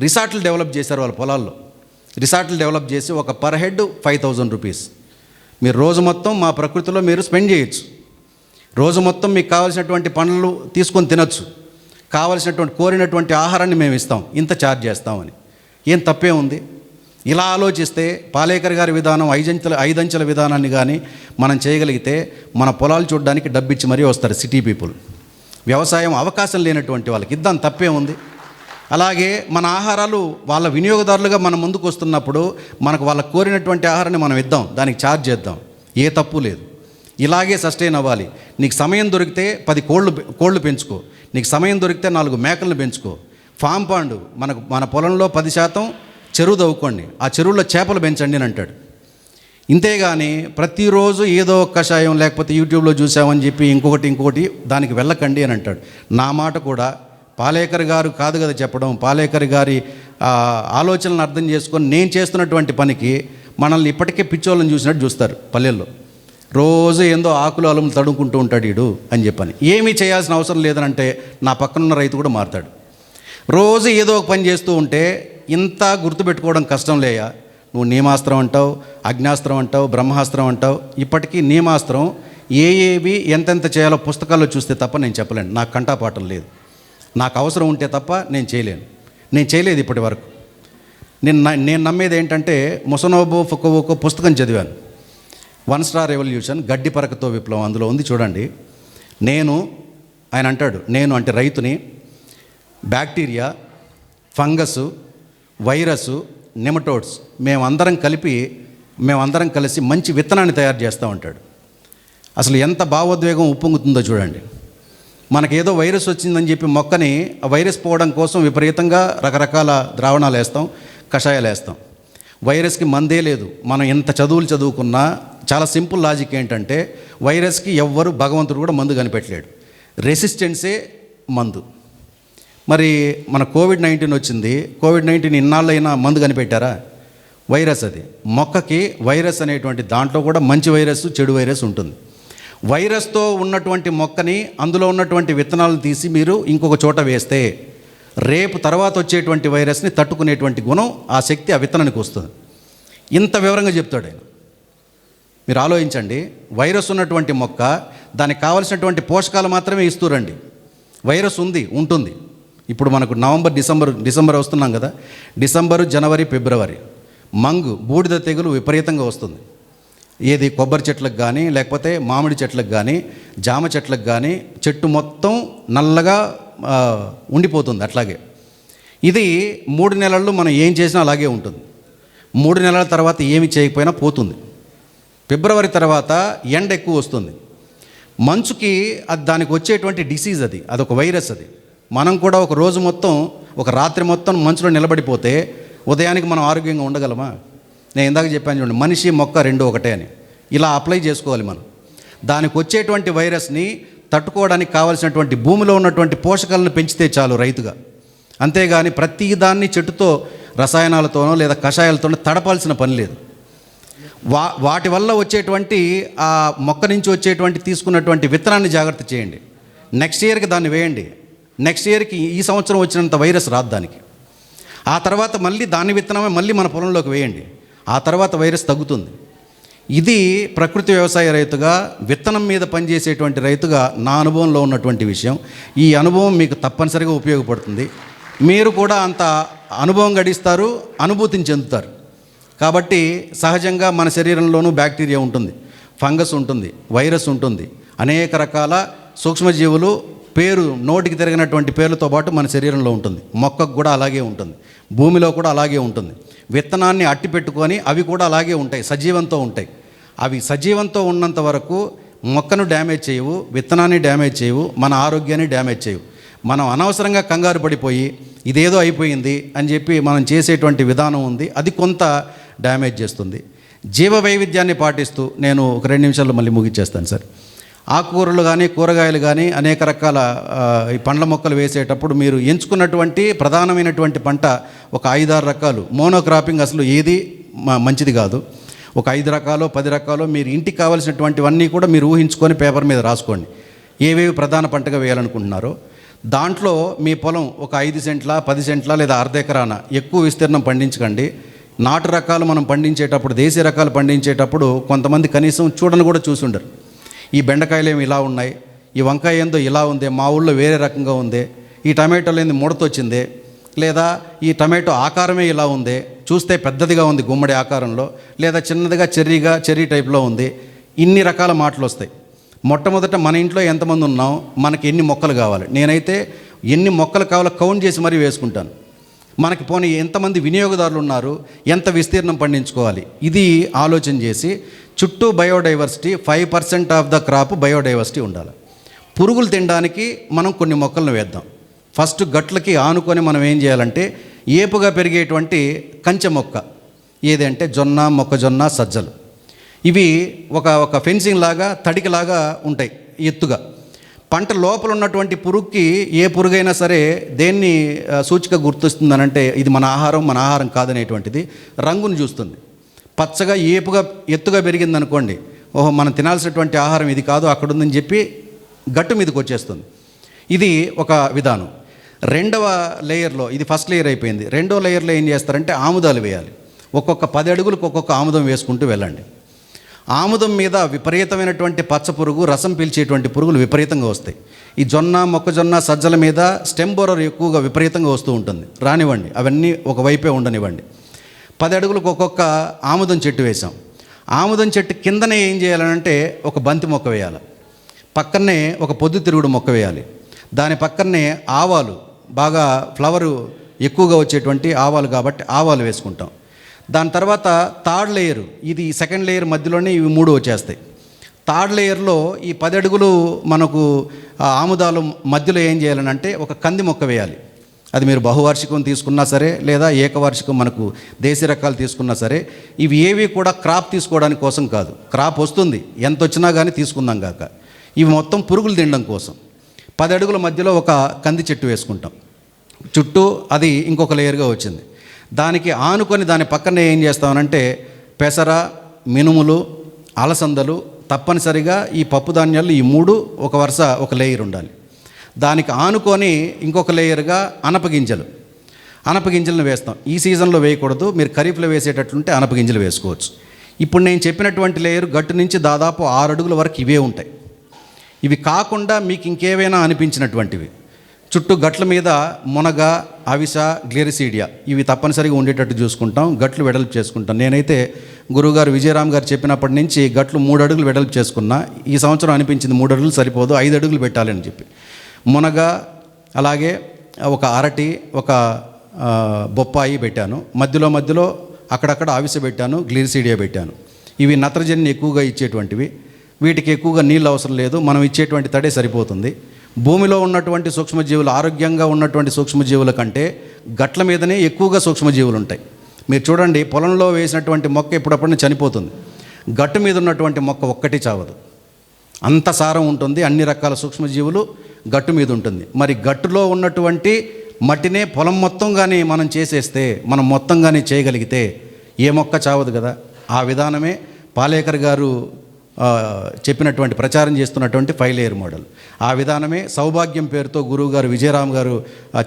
Speaker 2: రిసార్ట్లు డెవలప్ చేశారు. వాళ్ళ పొలాల్లో రిసార్ట్లు డెవలప్ చేసి ఒక పర్ హెడ్ 5,000 రూపీస్. మీరు రోజు మొత్తం మా ప్రకృతిలో మీరు స్పెండ్ చేయొచ్చు. రోజు మొత్తం మీకు కావాల్సినటువంటి పనులు తీసుకొని తినొచ్చు, కావలసినటువంటి కోరినటువంటి ఆహారాన్ని మేము ఇస్తాం, ఇంత ఛార్జ్ చేస్తామని. ఏం తప్పే ఉంది? ఇలా ఆలోచిస్తే పాలేకర్ గారి విధానం, ఐదంచెల విధానాన్ని కానీ మనం చేయగలిగితే మన పొలాలు చూడడానికి డబ్బిచ్చి మరీ వస్తారు సిటీ పీపుల్. వ్యవసాయం అవకాశం లేనటువంటి వాళ్ళకి ఇద్దాం, తప్పే ఉంది. అలాగే మన ఆహారాలు వాళ్ళ వినియోగదారులుగా మన ముందుకు వస్తున్నప్పుడు మనకు వాళ్ళకు కోరినటువంటి ఆహారాన్ని మనం ఇద్దాం, దానికి ఛార్జ్ చేద్దాం, ఏ తప్పు లేదు. ఇలాగే సస్టైన్ అవ్వాలి. నీకు సమయం దొరికితే 10 కోళ్ళు పెంచుకో, నీకు సమయం దొరికితే 4 మేకలను పెంచుకో. ఫామ్ పాండ్, మన పొలంలో 10% చెరువు తవ్వుకోండి, ఆ చెరువులో చేపలు పెంచండి అని అంటాడు. ఇంతేగాని ప్రతిరోజు ఏదో ఒక కషాయం, లేకపోతే యూట్యూబ్లో చూసామని చెప్పి ఇంకొకటి దానికి వెళ్ళకండి అని అంటాడు. నా మాట కూడా పాలేకర్ గారు కాదు కదా చెప్పడం, పాలేకర్ గారి ఆలోచనలను అర్థం చేసుకొని నేను చేస్తున్నటువంటి పనికి మనల్ని ఇప్పటికే పిచ్చోళ్ళని చూసినట్టు చూస్తారు పల్లెల్లో. రోజు ఏందో ఆకులు అలుములు తడుముకుంటూ ఉంటాడు వీడు అని చెప్పని. ఏమీ చేయాల్సిన అవసరం లేదనంటే నా పక్కనున్న రైతు కూడా మారుతాడు. రోజు ఏదో ఒక పని చేస్తూ ఉంటే ఇంత గుర్తుపెట్టుకోవడం కష్టం లేయా. నువ్వు నియమాస్త్రం అంటావు, అగ్నాస్త్రం అంటావు, బ్రహ్మాస్త్రం అంటావు. ఇప్పటికీ నియమాస్త్రం ఏవి ఎంతెంత చేయాలో పుస్తకాల్లో చూస్తే తప్ప నేను చెప్పలేను, నాకు కంటాపాఠం లేదు. నాకు అవసరం ఉంటే తప్ప నేను చేయలేదు ఇప్పటి వరకు. నేను నమ్మేది ఏంటంటే, ముసనోబో ఫుకోవోకో పుస్తకం చదివాను, 1 స్టార్ రెవల్యూషన్, గడ్డి పరకతో విప్లవం, అందులో ఉంది చూడండి. ఆయన అంటాడు, నేను అంటే రైతుని, బ్యాక్టీరియా, ఫంగస్, వైరస్, నెమటోడ్స్ మేమందరం కలిసి మంచి విత్తనాన్ని తయారు చేస్తూ ఉంటాడు. అసలు ఎంత భావోద్వేగం ఉప్పొంగుతుందో చూడండి. మనకేదో వైరస్ వచ్చిందని చెప్పి మొక్కని ఆ వైరస్ పోవడం కోసం విపరీతంగా రకరకాల ద్రావణాలు వేస్తాం, కషాయాలు వేస్తాం. వైరస్కి మందే లేదు. మనం ఎంత చదువులు చదువుకున్నా చాలా సింపుల్ లాజిక్ ఏంటంటే, వైరస్కి ఎవ్వరు భగవంతుడు కూడా మందు కనిపెట్టలేడు, రెసిస్టెన్సే మందు. మరి మన కోవిడ్-19 వచ్చింది, కోవిడ్-19 ఇన్నాళ్ళైనా మందు కనిపెట్టారా? వైరస్ అది. మొక్కకి వైరస్ అనేటువంటి దాంట్లో కూడా మంచి వైరస్, చెడు వైరస్ ఉంటుంది. వైరస్తో ఉన్నటువంటి మొక్కని, అందులో ఉన్నటువంటి విత్తనాలను తీసి మీరు ఇంకొక చోట వేస్తే రేపు తర్వాత వచ్చేటువంటి వైరస్ని తట్టుకునేటువంటి గుణం, ఆ శక్తి ఆ విత్తనానికి వస్తుంది. ఇంత వివరంగా చెప్తాడు ఆయన. మీరు ఆలోచించండి, వైరస్ ఉన్నటువంటి మొక్క దానికి కావలసినటువంటి పోషకాలు మాత్రమే ఇస్తూరండి. వైరస్ ఉంటుంది. ఇప్పుడు మనకు నవంబర్, డిసెంబర్ వస్తున్నాం కదా, డిసెంబరు, జనవరి, ఫిబ్రవరి బూడిద తెగులు విపరీతంగా వస్తుంది. ఏది కొబ్బరి చెట్లకు కానీ, లేకపోతే మామిడి చెట్లకు కానీ, జామ చెట్లకు కానీ, చెట్టు మొత్తం నల్లగా ఉండిపోతుంది. అట్లాగే ఇది 3 నెలల్లో మనం ఏం చేసినా అలాగే ఉంటుంది. 3 నెలల తర్వాత ఏమి చేయకపోయినా పోతుంది. ఫిబ్రవరి తర్వాత ఎండ ఎక్కువ వస్తుంది. మంచుకి అది దానికి వచ్చేటువంటి డిసీజ్ అదొక వైరస్. మనం కూడా ఒక రోజు మొత్తం, ఒక రాత్రి మొత్తం మంచులో నిలబడిపోతే ఉదయానికి మనం ఆరోగ్యంగా ఉండగలమా? నేను ఇందాక చెప్పాను చూడండి, మనిషి మొక్క రెండు ఒకటే అని. ఇలా అప్లై చేసుకోవాలి మనం. దానికి వచ్చేటువంటి వైరస్ని తట్టుకోవడానికి కావాల్సినటువంటి భూమిలో ఉన్నటువంటి పోషకాలను పెంచితే చాలు రైతుగా. అంతేగాని ప్రతి దాన్ని చెట్టుతో రసాయనాలతోనో లేదా కషాయాలతోనో తడపాల్సిన పని లేదు. వాటి వల్ల వచ్చేటువంటి ఆ మొక్క నుంచి వచ్చేటువంటి తీసుకున్నటువంటి విత్తనాన్ని జాగ్రత్త చేయండి. నెక్స్ట్ ఇయర్కి దాన్ని వేయండి. నెక్స్ట్ ఇయర్కి ఈ సంవత్సరం వచ్చినంత వైరస్ రాదు దానికి. ఆ తర్వాత మళ్ళీ దాని విత్తనమే మళ్ళీ మన పొలంలోకి వేయండి. ఆ తర్వాత వైరస్ తగ్గుతుంది. ఇది ప్రకృతి వ్యవసాయ రైతుగా, విత్తనం మీద పనిచేసేటువంటి రైతుగా నా అనుభవంలో ఉన్నటువంటి విషయం. ఈ అనుభవం మీకు తప్పనిసరిగా ఉపయోగపడుతుంది. మీరు కూడా అంత అనుభవం గడిస్తారు, అనుభూతిని చెందుతారు. కాబట్టి సహజంగా మన శరీరంలోనూ బ్యాక్టీరియా ఉంటుంది, ఫంగస్ ఉంటుంది, వైరస్ ఉంటుంది, అనేక రకాల సూక్ష్మజీవులు నోటికి తిరిగినటువంటి పేర్లతో పాటు మన శరీరంలో ఉంటుంది. మొక్కకు కూడా అలాగే ఉంటుంది, భూమిలో కూడా అలాగే ఉంటుంది. విత్తనాన్ని అట్టి పెట్టుకొని అవి కూడా అలాగే ఉంటాయి, సజీవంతో ఉంటాయి. అవి సజీవంతో ఉన్నంత వరకు మొక్కను డ్యామేజ్ చేయవు, విత్తనాన్ని డ్యామేజ్ చేయవు, మన ఆరోగ్యాన్ని డ్యామేజ్ చేయవు. మనం అనవసరంగా కంగారు పడిపోయి ఇదేదో అయిపోయింది అని చెప్పి మనం చేసేటువంటి విధానం ఉంది, అది కొంత డ్యామేజ్ చేస్తుంది. జీవ వైవిధ్యాన్ని పాటిస్తూ నేను ఒక 2 నిమిషాల్లో మళ్ళీ ముగించేస్తాను సార్. ఆకుకూరలు కానీ, కూరగాయలు కానీ, అనేక రకాల ఈ పండ్ల మొక్కలు వేసేటప్పుడు మీరు ఎంచుకున్నటువంటి ప్రధానమైనటువంటి పంట ఒక 5-6 రకాలు. మోనోక్రాపింగ్ అసలు ఏది మంచిది కాదు. ఒక 5 రకాలు 10 రకాలు మీరు ఇంటికి కావాల్సినటువంటివన్నీ కూడా మీరు ఊహించుకొని పేపర్ మీద రాసుకోండి. ఏవేవి ప్రధాన పంటగా వేయాలనుకుంటున్నారో దాంట్లో మీ పొలం ఒక 5 సెంట్ల 10 సెంట్ల లేదా అర్ధ ఎకరాన ఎక్కువ విస్తీర్ణం పండించకండి. నాటు రకాలు మనం పండించేటప్పుడు, దేశీయ రకాలు పండించేటప్పుడు కొంతమంది కనీసం చూడని కూడా చూసుండరు. ఈ బెండకాయలు ఏమి ఇలా ఉన్నాయి, ఈ వంకాయ ఏందో ఇలా ఉందే, మా ఊళ్ళో వేరే రకంగా ఉందే, ఈ టమాటోలు ఏంది ముడతొచ్చిందే, లేదా ఈ టమాటో ఆకారమే ఇలా ఉందే, చూస్తే పెద్దదిగా ఉంది గుమ్మడి ఆకారంలో, లేదా చిన్నదిగా చెర్రీ టైప్లో ఉంది. ఇన్ని రకాల మాటలు వస్తాయి. మొట్టమొదట మన ఇంట్లో ఎంతమంది ఉన్నాం, మనకి ఎన్ని మొక్కలు కావాలి. నేనైతే ఎన్ని మొక్కలు కావాలో కౌంట్ చేసి మరీ వేసుకుంటాను. మనకి పోనీ ఎంతమంది వినియోగదారులు ఉన్నారు, ఎంత విస్తీర్ణం పండించుకోవాలి, ఇది ఆలోచన చేసి చుట్టూ biodiversity 5% of the crop biodiversity ఉండాలి. పురుగులు తినడానికి మనం కొన్ని మొక్కలను వేద్దాం. ఫస్ట్ గట్లకి ఆనుకొని మనం ఏం చేయాలంటే ఏపుగా పెరిగేటువంటి కంచె మొక్క ఏదంటే జొన్న, మొక్కజొన్న, సజ్జలు. ఇవి ఒక ఫెన్సింగ్ లాగా, తడికిలాగా ఉంటాయి ఎత్తుగా. పంట లోపల ఉన్నటువంటి పురుగుకి ఏ పురుగైనా సరే దేన్ని సూచిక గుర్తిస్తుందనంటే ఇది మన ఆహారం కాదనేటువంటిది రంగును చూస్తుంది. పచ్చగా ఏపుగా ఎత్తుగా పెరిగిందనుకోండి, ఓహో మనం తినాల్సినటువంటి ఆహారం ఇది కాదు, అక్కడ ఉందని చెప్పి గట్టు మీదకి వచ్చేస్తుంది. ఇది ఒక విధానం. రెండవ లేయర్లో, ఇది ఫస్ట్ లేయర్ అయిపోయింది, రెండో లేయర్లో ఏం చేస్తారంటే ఆముదాలు వేయాలి. ఒక్కొక్క 10 అడుగులకు ఒక్కొక్క ఆముదం వేసుకుంటూ వెళ్ళండి. ఆముదం మీద విపరీతమైనటువంటి పచ్చ పురుగు, రసం పీల్చేటువంటి పురుగులు విపరీతంగా వస్తాయి. ఈ జొన్న, మొక్కజొన్న, సజ్జల మీద స్టెమ్ బోరర్ ఎక్కువగా విపరీతంగా వస్తూ ఉంటుంది. రానివ్వండి, అవన్నీ ఒకవైపే ఉండనివ్వండి. 10 అడుగులకు ఒక్కొక్క ఆముదం చెట్టు వేసాం. ఆముదం చెట్టు కిందనే ఏం చేయాలంటే ఒక బంతి మొక్క వేయాలి, పక్కనే ఒక పొద్దుతిరుగుడు మొక్క వేయాలి, దాని పక్కనే ఆవాలు, బాగా ఫ్లవరు ఎక్కువగా వచ్చేటువంటి ఆవాలు కాబట్టి ఆవాలు వేసుకుంటాం. దాని తర్వాత థర్డ్ లేయరు, ఇది సెకండ్ లేయర్ మధ్యలోనే ఇవి 3 వచ్చేస్తాయి. థర్డ్ లేయర్లో ఈ 10 అడుగులు మనకు ఆముదాలు మధ్యలో ఏం చేయాలనంటే ఒక కంది మొక్క వేయాలి. అది మీరు బహువార్షికం తీసుకున్నా సరే, లేదా ఏకవార్షికం మనకు దేశీ రకాలు తీసుకున్నా సరే, ఇవి ఏవి కూడా క్రాప్ తీసుకోవడానికి కోసం కాదు. క్రాప్ వస్తుంది, ఎంత వచ్చినా కానీ తీసుకుందాం కాక. ఇవి మొత్తం పురుగులు తినడం కోసం. 10 అడుగుల మధ్యలో ఒక కంది చెట్టు వేసుకుంటాం. చుట్టూ అది ఇంకొక లేయర్గా వచ్చింది. దానికి ఆనుకొని దాని పక్కనే ఏం చేస్తామనంటే పెసర, మినుములు, అలసందలు, తప్పనిసరిగా ఈ పప్పు ధాన్యాలు ఈ 3 ఒక వరుస ఒక లేయర్ ఉండాలి. దానికి ఆనుకొని ఇంకొక లేయర్గా అనపగింజలను వేస్తాం. ఈ సీజన్లో వేయకూడదు, మీరు ఖరీఫ్లో వేసేటట్లుంటే అనపగింజలు వేసుకోవచ్చు. ఇప్పుడు నేను చెప్పినటువంటి లేయర్ గట్టు నుంచి దాదాపు 6 అడుగుల వరకు ఇవే ఉంటాయి. ఇవి కాకుండా మీకు ఇంకేవైనా అనిపించినటువంటివి చుట్టూ గట్ల మీద మునగ, అవిస, గ్లెరిసీడియా ఇవి తప్పనిసరిగా ఉండేటట్టు చూసుకుంటాం. గట్లు వెడల్పు చేసుకుంటాం. నేనైతే గురువుగారు విజయరామ్ గారు చెప్పినప్పటి నుంచి గట్లు 3 అడుగులు వెడల్పు చేసుకున్నా. ఈ సంవత్సరం అనిపించింది 3 అడుగులు సరిపోదు, 5 అడుగులు పెట్టాలని చెప్పి మునగ, అలాగే ఒక అరటి, ఒక బొప్పాయి పెట్టాను. మధ్యలో అక్కడక్కడ అవిస పెట్టాను, గ్లిరిసీడియా పెట్టాను. ఇవి నత్రజనిని ఎక్కువగా ఇచ్చేటువంటివి. వీటికి ఎక్కువగా నీళ్ళు అవసరం లేదు, మనం ఇచ్చేటువంటి తడే సరిపోతుంది. భూమిలో ఉన్నటువంటి సూక్ష్మజీవులు, ఆరోగ్యంగా ఉన్నటువంటి సూక్ష్మజీవుల కంటే గట్ల మీదనే ఎక్కువగా సూక్ష్మజీవులు ఉంటాయి. మీరు చూడండి, పొలంలో వేసినటువంటి మొక్క ఎప్పుడప్పుడు చనిపోతుంది, గట్టు మీద ఉన్నటువంటి మొక్క ఒక్కటి చావదు. అంత సారం ఉంటుంది, అన్ని రకాల సూక్ష్మజీవులు గట్టు మీద ఉంటుంది. మరి గట్టులో ఉన్నటువంటి మట్టినే పొలం మొత్తం కానీ మనం చేసేస్తే, మనం మొత్తం కానీ చేయగలిగితే ఏ మొక్క చావదు కదా. ఆ విధానమే పాలేకర్ గారు చెప్పినటువంటి ప్రచారం చేస్తున్నటువంటి 5 లేయర్ మోడల్. ఆ విధానమే సౌభాగ్యం పేరుతో గురువు గారు విజయరామ్ గారు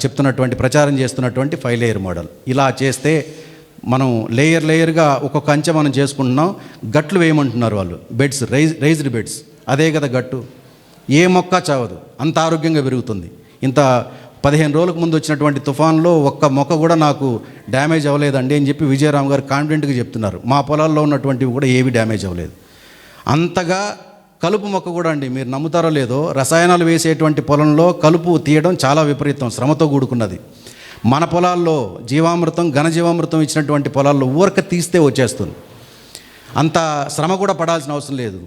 Speaker 2: చెప్తున్నటువంటి ప్రచారం చేస్తున్నటువంటి 5 లేయర్ మోడల్. ఇలా చేస్తే మనం లేయర్గా ఒక్కొక్క అంచె మనం చేసుకుంటున్నాం. గట్లు వేయమంటున్నారు వాళ్ళు, బెడ్స్, రైజ్డ్ బెడ్స్. అదే కదా గట్టు, ఏ మొక్క చావదు, అంత ఆరోగ్యంగా పెరుగుతుంది. ఇంత 15 రోజులకు ముందు వచ్చినటువంటి తుఫాన్లో ఒక్క మొక్క కూడా నాకు డ్యామేజ్ అవ్వలేదండి అని చెప్పి విజయరామ్ గారు కాన్ఫిడెంట్గా చెప్తున్నారు. మా పొలాల్లో ఉన్నటువంటివి కూడా ఏవి డ్యామేజ్ అవ్వలేదు. అంతగా కలుపు మొక్క కూడా అండి, మీరు నమ్ముతారో లేదో, రసాయనాలు వేసేటువంటి పొలంలో కలుపు తీయడం చాలా విపరీతం, శ్రమతో కూడుకున్నది. మన పొలాల్లో జీవామృతం, ఘనజీవామృతం ఇచ్చినటువంటి పొలాల్లో ఊరక తీస్తే వచ్చేస్తుంది. అంత శ్రమ కూడా పడాల్సిన అవసరం లేదు.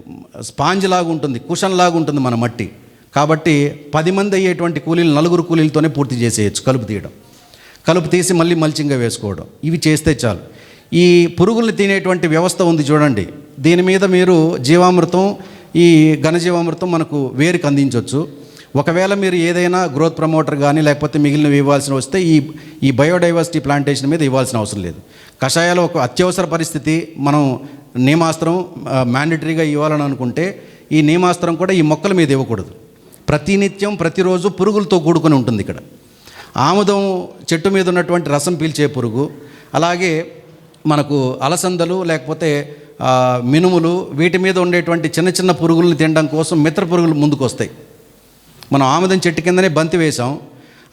Speaker 2: స్పాంజ్ లాగా ఉంటుంది, కుషన్ లాగా ఉంటుంది మన మట్టి. కాబట్టి 10 మంది అయ్యేటువంటి కూలీలు 4 కూలీలతోనే పూర్తి చేసేయచ్చు కలుపు తీయడం. కలుపు తీసి మళ్ళీ మల్చింగ్గా వేసుకోవడం, ఇవి చేస్తే చాలు. ఈ పురుగుల్ని తినేటువంటి వ్యవస్థ ఉంది చూడండి, దీని మీద మీరు జీవామృతం, ఈ ఘనజీవామృతం మనకు వేరుకి అందించవచ్చు. ఒకవేళ మీరు ఏదైనా గ్రోత్ ప్రమోటర్ కానీ లేకపోతే మిగిలినవి ఇవ్వాల్సిన వస్తే ఈ బయోడైవర్సిటీ ప్లాంటేషన్ మీద ఇవ్వాల్సిన అవసరం లేదు. కషాయాలు ఒక అత్యవసర పరిస్థితి, మనం నీమాస్త్రం మ్యాండటరీగా ఇవ్వాలని అనుకుంటే ఈ నీమాస్త్రం కూడా ఈ మొక్కల మీద ఇవ్వకూడదు. ప్రతినిత్యం ప్రతిరోజు పురుగులతో కూడుకొని ఉంటుంది. ఇక్కడ ఆముదం చెట్టు మీద ఉన్నటువంటి రసం పీల్చే పురుగు, అలాగే మనకు అలసందలు లేకపోతే మినుములు, వీటి మీద ఉండేటువంటి చిన్న చిన్న పురుగులను తినడం కోసం మిత్ర పురుగులు ముందుకు వస్తాయి. మనం ఆముదం చెట్టు కిందనే బంతి వేసాం.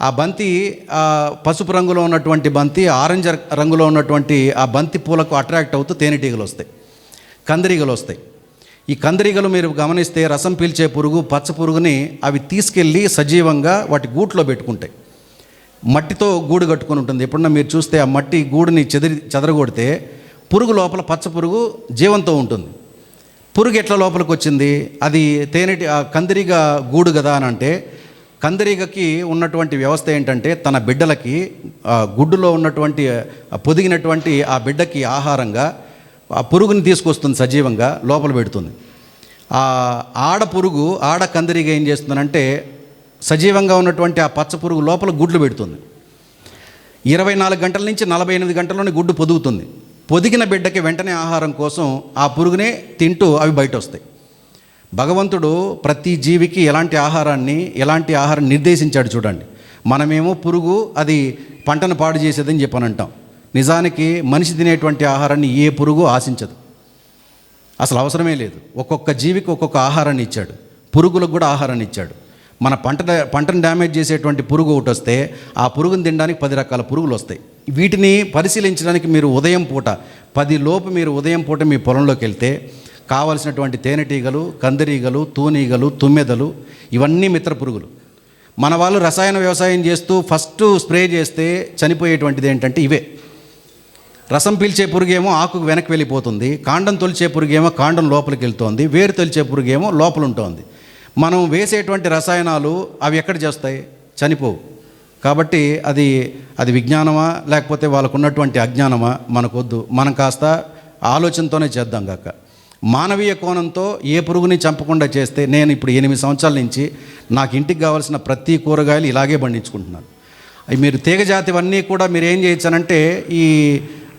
Speaker 2: ఆ బంతి పసుపు రంగులో ఉన్నటువంటి బంతి, ఆరెంజ్ రంగులో ఉన్నటువంటి ఆ బంతి పూలకు అట్రాక్ట్ అవుతూ తేనెటీగలు వస్తాయి, కందిరీగలు వస్తాయి. ఈ కందిరీగలు మీరు గమనిస్తే రసం పీల్చే పురుగు, పచ్చ పురుగుని అవి తీసుకెళ్ళి సజీవంగా వాటి గూట్లో పెట్టుకుంటాయి. మట్టితో గూడు కట్టుకొని ఉంటుంది. ఎప్పుడన్నా మీరు చూస్తే ఆ మట్టి గూడుని చెదరగొడితే పురుగు లోపల, పచ్చ పురుగు జీవంతో ఉంటుంది. పురుగు ఎట్లా లోపలికి వచ్చింది? అది ఆ కందిరీగ గూడు కదా అని అంటే, కందిరీగకి ఉన్నటువంటి వ్యవస్థ ఏంటంటే తన బిడ్డలకి గుడ్డులో ఉన్నటువంటి పొదిగినటువంటి ఆ బిడ్డకి ఆహారంగా ఆ పురుగుని తీసుకొస్తుంది, సజీవంగా లోపల పెడుతుంది. ఆడ కందిరీగ ఏం చేస్తుందంటే సజీవంగా ఉన్నటువంటి ఆ పచ్చ పురుగు లోపల గుడ్లు పెడుతుంది. 24 గంటల నుంచి 48 గంటల్లోనే గుడ్డు పొదుగుతుంది. పొదిగిన బిడ్డకి వెంటనే ఆహారం కోసం ఆ పురుగునే తింటూ అవి బయట వస్తాయి. భగవంతుడు ప్రతి జీవికి ఎలాంటి ఆహారం నిర్దేశించాడు చూడండి. మనమేమో పురుగు అది పంటను పాడు చేసేదని చెప్పని అంటాం. నిజానికి మనిషి తినేటువంటి ఆహారాన్ని ఏ పురుగు ఆశించదు, అసలు అవసరమే లేదు. ఒక్కొక్క జీవికి ఒక్కొక్క ఆహారాన్ని ఇచ్చాడు, పురుగులకు కూడా ఆహారాన్ని ఇచ్చాడు. మన పంటను డ్యామేజ్ చేసేటువంటి పురుగు ఒకటి వస్తే ఆ పురుగును తినడానికి 10 రకాల పురుగులు వస్తాయి. వీటిని పరిశీలించడానికి మీరు ఉదయం పూట 10 లోపు మీరు ఉదయం పూట మీ పొలంలోకి వెళ్తే కావలసినటువంటి తేనెటీగలు, కందిరీగలు, తూనీగలు, తుమ్మెదలు, ఇవన్నీ మిత్ర పురుగులు. మన వాళ్ళు రసాయన వ్యవసాయం చేస్తూ ఫస్ట్ స్ప్రే చేస్తే చనిపోయేటువంటిది ఏంటంటే ఇవే. రసం పీల్చే పురుగేమో ఆకుకు వెనక్కి వెళ్ళిపోతుంది, కాండం తొలిచే పురుగేమో కాండం లోపలికి వెళ్తోంది, వేరు తొలిచే పురుగేమో లోపల ఉంటుంది. మనం వేసేటువంటి రసాయనాలు అవి ఎక్కడ చేస్తాయి? చనిపోవు. కాబట్టి అది విజ్ఞానమా లేకపోతే వాళ్ళకు ఉన్నటువంటి అజ్ఞానమా మనకొద్దు. మనం కాస్త ఆలోచనతోనే చేద్దాం కాక. మానవీయ కోణంతో ఏ పురుగుని చంపకుండా చేస్తే, నేను ఇప్పుడు 8 సంవత్సరాల నుంచి నాకు ఇంటికి కావాల్సిన ప్రతి కూరగాయలు ఇలాగే పండించుకుంటున్నాను. అవి మీరు తీగజాతివన్నీ కూడా మీరు ఏం చేయొచ్చానంటే ఈ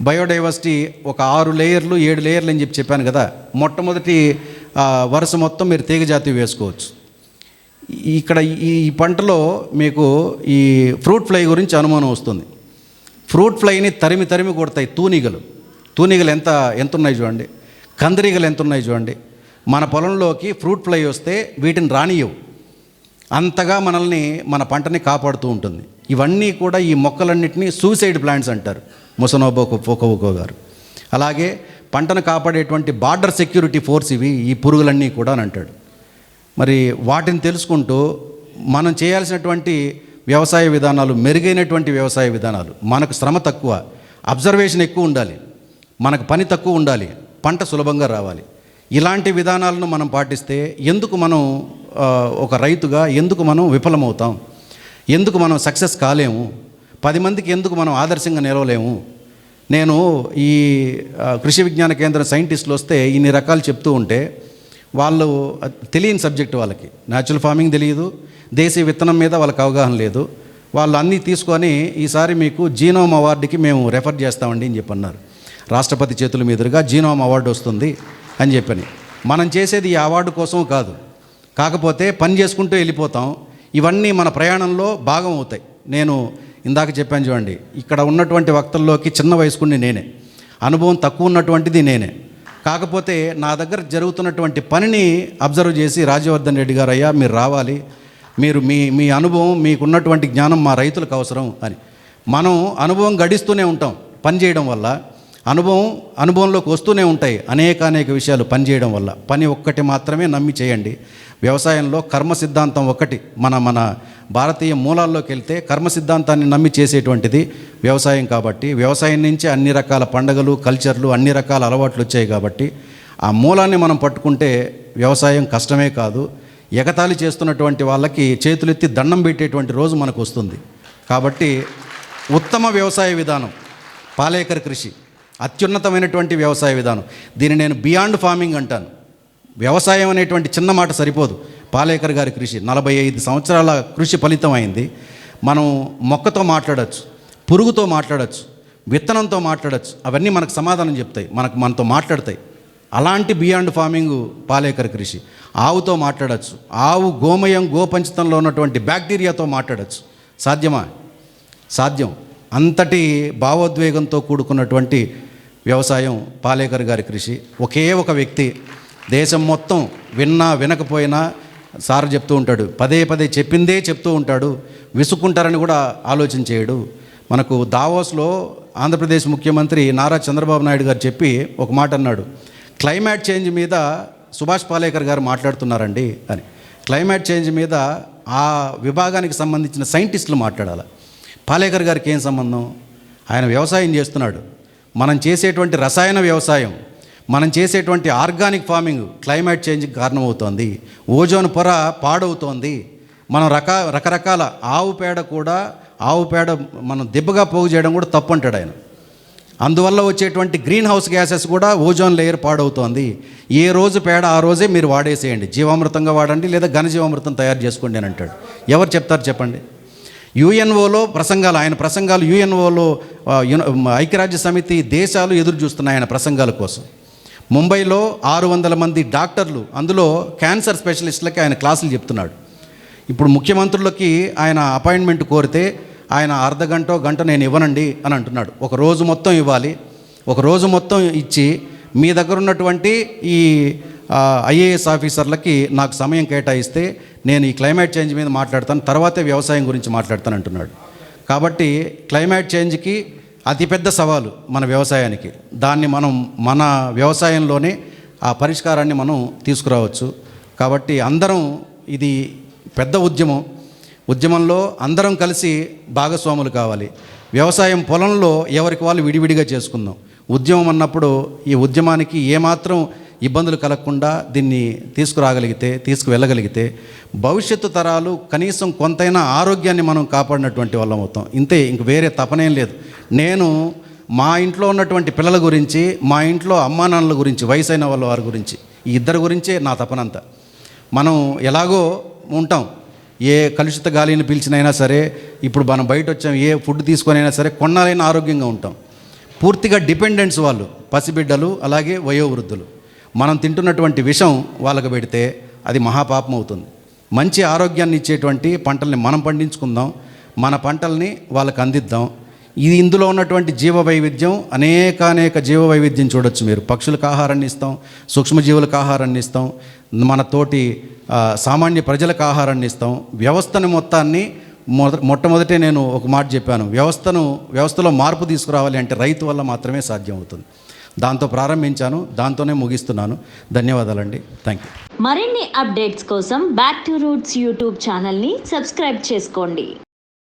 Speaker 2: బయోడైవర్సిటీ ఒక 6 లేయర్లు 7 లేయర్లు అని చెప్పాను కదా. మొట్టమొదటి వరుస మొత్తం మీరు తీగజాతి వేసుకోవచ్చు. ఇక్కడ ఈ పంటలో మీకు ఈ ఫ్రూట్ ఫ్లై గురించి అనుమానం వస్తుంది. ఫ్రూట్ ఫ్లైని తరిమి తరిమి కొడతాయి తూనీగలు ఎంత ఉన్నాయి చూడండి, కందిరీగలు ఎంత ఉన్నాయి చూడండి. మన పొలంలోకి ఫ్రూట్ ఫ్లై వస్తే వీటిని రానియవు, అంతగా మన పంటని కాపాడుతూ ఉంటుంది. ఇవన్నీ కూడా ఈ మొక్కలన్నింటినీ సూసైడ్ ప్లాంట్స్ అంటారు మొసనోబో ఫోకోవో గారు. అలాగే పంటను కాపాడేటువంటి బార్డర్ సెక్యూరిటీ ఫోర్స్ ఈ పురుగులన్నీ కూడా అని అంటాడు. మరి వాటిని తెలుసుకుంటూ మనం చేయాల్సినటువంటి వ్యవసాయ విధానాలు, మెరుగైనటువంటి వ్యవసాయ విధానాలు, మనకు శ్రమ తక్కువ, అబ్జర్వేషన్ ఎక్కువ ఉండాలి, మనకు పని తక్కువ ఉండాలి, పంట సులభంగా రావాలి. ఇలాంటి విధానాలను మనం పాటిస్తే ఎందుకు మనం ఒక రైతుగా ఎందుకు మనం విఫలమవుతాం, ఎందుకు మనం సక్సెస్ కాలేము, 10 మందికి ఎందుకు మనం ఆదర్శంగా నిలవలేము. నేను ఈ కృషి విజ్ఞాన కేంద్రం సైంటిస్టులు వస్తే ఇన్ని రకాలు చెప్తూ ఉంటే వాళ్ళు తెలియని సబ్జెక్ట్, వాళ్ళకి న్యాచురల్ ఫార్మింగ్ తెలియదు, దేశీయ విత్తనం మీద వాళ్ళకి అవగాహన లేదు. వాళ్ళు అన్నీ తీసుకొని ఈసారి మీకు జీనోమ్ అవార్డుకి మేము రెఫర్ చేస్తామండి అని చెప్పన్నారు. రాష్ట్రపతి చేతుల మీదుగా జీనోమ్ అవార్డు వస్తుంది అని చెప్పని. మనం చేసేది ఈ అవార్డు కోసం కాదు, కాకపోతే పని చేసుకుంటూ వెళ్ళిపోతాం. ఇవన్నీ మన ప్రయాణంలో భాగం అవుతాయి. నేను ఇందాక చెప్పాను చూడండి, ఇక్కడ ఉన్నటువంటి వక్తల్లోకి చిన్న వయసుకుని నేనే, అనుభవం తక్కువ ఉన్నటువంటిది నేనే. కాకపోతే నా దగ్గర జరుగుతున్నటువంటి పనిని అబ్జర్వ్ చేసి రాజ్యవర్ధన్ రెడ్డి గారు, అయ్యా మీరు రావాలి, మీరు మీ అనుభవం, మీకున్నటువంటి జ్ఞానం మా రైతులకు అవసరం అని. మనం అనుభవం గడిస్తూనే ఉంటాం పని చేయడం వల్ల, అనుభవంలోకి వస్తూనే ఉంటాయి అనేక విషయాలు పని చేయడం వల్ల. పని ఒక్కటి మాత్రమే నమ్మి చేయండి. వ్యవసాయంలో కర్మ సిద్ధాంతం ఒకటి, మన భారతీయ మూలాల్లోకి వెళ్తే కర్మ సిద్ధాంతాన్ని నమ్మి చేసేటువంటిది వ్యవసాయం. కాబట్టి వ్యవసాయం నుంచే అన్ని రకాల పండగలు, కల్చర్లు, అన్ని రకాల అలవాట్లు వచ్చాయి. కాబట్టి ఆ మూలాన్ని మనం పట్టుకుంటే వ్యవసాయం కష్టమే కాదు, ఎగతాళి చేస్తున్నటువంటి వాళ్ళకి చేతులెత్తి దండం పెట్టేటువంటి రోజు మనకు వస్తుంది. కాబట్టి ఉత్తమ వ్యవసాయ విధానం పాలేకర్ కృషి, అత్యున్నతమైనటువంటి వ్యవసాయ విధానం. దీన్ని నేను బియాండ్ ఫార్మింగ్ అంటాను. వ్యవసాయం అనేటువంటి చిన్న మాట సరిపోదు. పాలేకర్ గారి కృషి 45 సంవత్సరాల కృషి ఫలితం అయింది. మనం మొక్కతో మాట్లాడచ్చు, పురుగుతో మాట్లాడచ్చు, విత్తనంతో మాట్లాడచ్చు. అవన్నీ మనకు సమాధానం చెప్తాయి, మనతో మాట్లాడతాయి. అలాంటి బియాండ్ ఫార్మింగ్ పాలేకర్ కృషి. ఆవుతో మాట్లాడచ్చు, ఆవు గోమయం, గోపంచతంలో ఉన్నటువంటి బ్యాక్టీరియాతో మాట్లాడచ్చు. సాధ్యమా? సాధ్యం. అంతటి భావోద్వేగంతో కూడుకున్నటువంటి వ్యవసాయం పాలేకర్ గారి కృషి. ఒకే ఒక వ్యక్తి దేశం మొత్తం విన్నా వినకపోయినా సార్ చెప్తూ ఉంటాడు, పదే చెప్పిందే చెప్తూ ఉంటాడు, విసుక్కుంటారని కూడా ఆలోచన చేయడు. మనకు దావోస్లో ఆంధ్రప్రదేశ్ ముఖ్యమంత్రి నారా చంద్రబాబు నాయుడు గారు చెప్పి ఒక మాట అన్నాడు, క్లైమేట్ చేంజ్ మీద సుభాష్ పాలేకర్ గారు మాట్లాడుతున్నారండి అని. క్లైమేట్ చేంజ్ మీద ఆ విభాగానికి సంబంధించిన సైంటిస్టులు మాట్లాడాలి. పాలేకర్ గారికి ఏం సంబంధం? ఆయన వ్యవసాయం చేస్తున్నాడు. మనం చేసేటువంటి రసాయన వ్యవసాయం, మనం చేసేటువంటి ఆర్గానిక్ ఫార్మింగ్ క్లైమేట్ చేంజ్కి కారణమవుతోంది. ఓజోన్ పొర పాడవుతోంది. మనం రకరకాల ఆవు పేడ మనం దిబ్బగా పోగు చేయడం కూడా తప్పు అంటాడు ఆయన. అందువల్ల వచ్చేటువంటి గ్రీన్ హౌస్ గ్యాసెస్ కూడా ఓజోన్ లేయర్ పాడవుతోంది. ఏ రోజు పేడ ఆ రోజే మీరు వాడేసేయండి, జీవామృతంగా వాడండి లేదా ఘనజీవామృతం తయారు చేసుకోండి అని అంటాడు. ఎవరు చెప్తారు చెప్పండి? యుఎన్ఓలో ప్రసంగాలు, ఆయన ప్రసంగాలు యుఎన్ఓలో ఐక్యరాజ్య సమితి దేశాలు ఎదురు చూస్తున్నాయి ఆయన ప్రసంగాల కోసం. ముంబైలో 600 మంది డాక్టర్లు, అందులో క్యాన్సర్ స్పెషలిస్టులకి ఆయన క్లాసులు చెప్తున్నాడు. ఇప్పుడు ముఖ్యమంత్రులకి ఆయన అపాయింట్మెంట్ కోరితే ఆయన గంట నేను ఇవ్వనండి అని అంటున్నాడు. ఒక రోజు మొత్తం ఇవ్వాలి. ఒక రోజు మొత్తం ఇచ్చి మీ దగ్గర ఉన్నటువంటి ఈ ఐఏఎస్ ఆఫీసర్లకి నాకు సమయం కేటాయిస్తే నేను ఈ క్లైమేట్ చేంజ్ మీద మాట్లాడతాను, తర్వాతే వ్యవసాయం గురించి మాట్లాడతాను అంటున్నాడు. కాబట్టి క్లైమేట్ చేంజ్కి అతిపెద్ద సవాలు మన వ్యవసాయానికి. దాన్ని మనం మన వ్యవసాయంలోనే ఆ పరిష్కారాన్ని మనం తీసుకురావచ్చు. కాబట్టి అందరం, ఇది పెద్ద ఉద్యమంలో అందరం కలిసి భాగస్వాములు కావాలి. వ్యవసాయం పొలంలో ఎవరికి వాళ్ళు విడివిడిగా చేసుకుందాం. ఉద్యమం అన్నప్పుడు ఈ ఉద్యమానికి ఏమాత్రం ఇబ్బందులు కలగకుండా దీన్ని తీసుకువెళ్ళగలిగితే భవిష్యత్తు తరాలు కనీసం కొంతైనా ఆరోగ్యాన్ని మనం కాపాడినటువంటి వాళ్ళం అవుతాం. ఇంతే, ఇంక వేరే తపనేం లేదు. నేను మా ఇంట్లో ఉన్నటువంటి పిల్లల గురించి, మా ఇంట్లో అమ్మా నాన్నల గురించి, వయసైన వారి గురించి, ఈ ఇద్దరి గురించే నా తపనంతా. మనం ఎలాగో ఉంటాం, ఏ కలుషిత గాలిని పీల్చినైనా సరే, ఇప్పుడు మనం బయట వచ్చాం, ఏ ఫుడ్ తీసుకొనైనా సరే కొన్నాళ్ళైనా ఆరోగ్యంగా ఉంటాం. పూర్తిగా డిపెండెంట్స్ వాళ్ళు, పసిబిడ్డలు అలాగే వయోవృద్ధులు. మనం తింటున్నటువంటి విషం వాళ్ళకు పెడితే అది మహాపాపం అవుతుంది. మంచి ఆరోగ్యాన్ని ఇచ్చేటువంటి పంటల్ని మనం పండించుకుందాం, మన పంటల్ని వాళ్ళకు అందిద్దాం. ఇది ఇందులో ఉన్నటువంటి జీవ వైవిధ్యం, అనేక జీవ వైవిధ్యం చూడొచ్చు మీరు. పక్షులకు ఆహారాన్ని ఇస్తాం, సూక్ష్మజీవులకు ఆహారాన్ని ఇస్తాం, మన తోటి సామాన్య ప్రజలకు ఆహారాన్ని ఇస్తాం. వ్యవస్థని మొత్తాన్ని మొట్టమొదటే నేను ఒక మాట చెప్పాను, వ్యవస్థలో మార్పు తీసుకురావాలి అంటే రైతు వల్ల మాత్రమే సాధ్యం అవుతుంది. దాంతో ప్రారంభించాను, దాంతోనే ముగిస్తున్నాను. ధన్యవాదాలండి. Thank you.
Speaker 3: మరిన్ని అప్డేట్స్ కోసం బ్యాక్ టు రూట్స్ యూట్యూబ్ ఛానల్ని సబ్స్క్రైబ్ చేసుకోండి.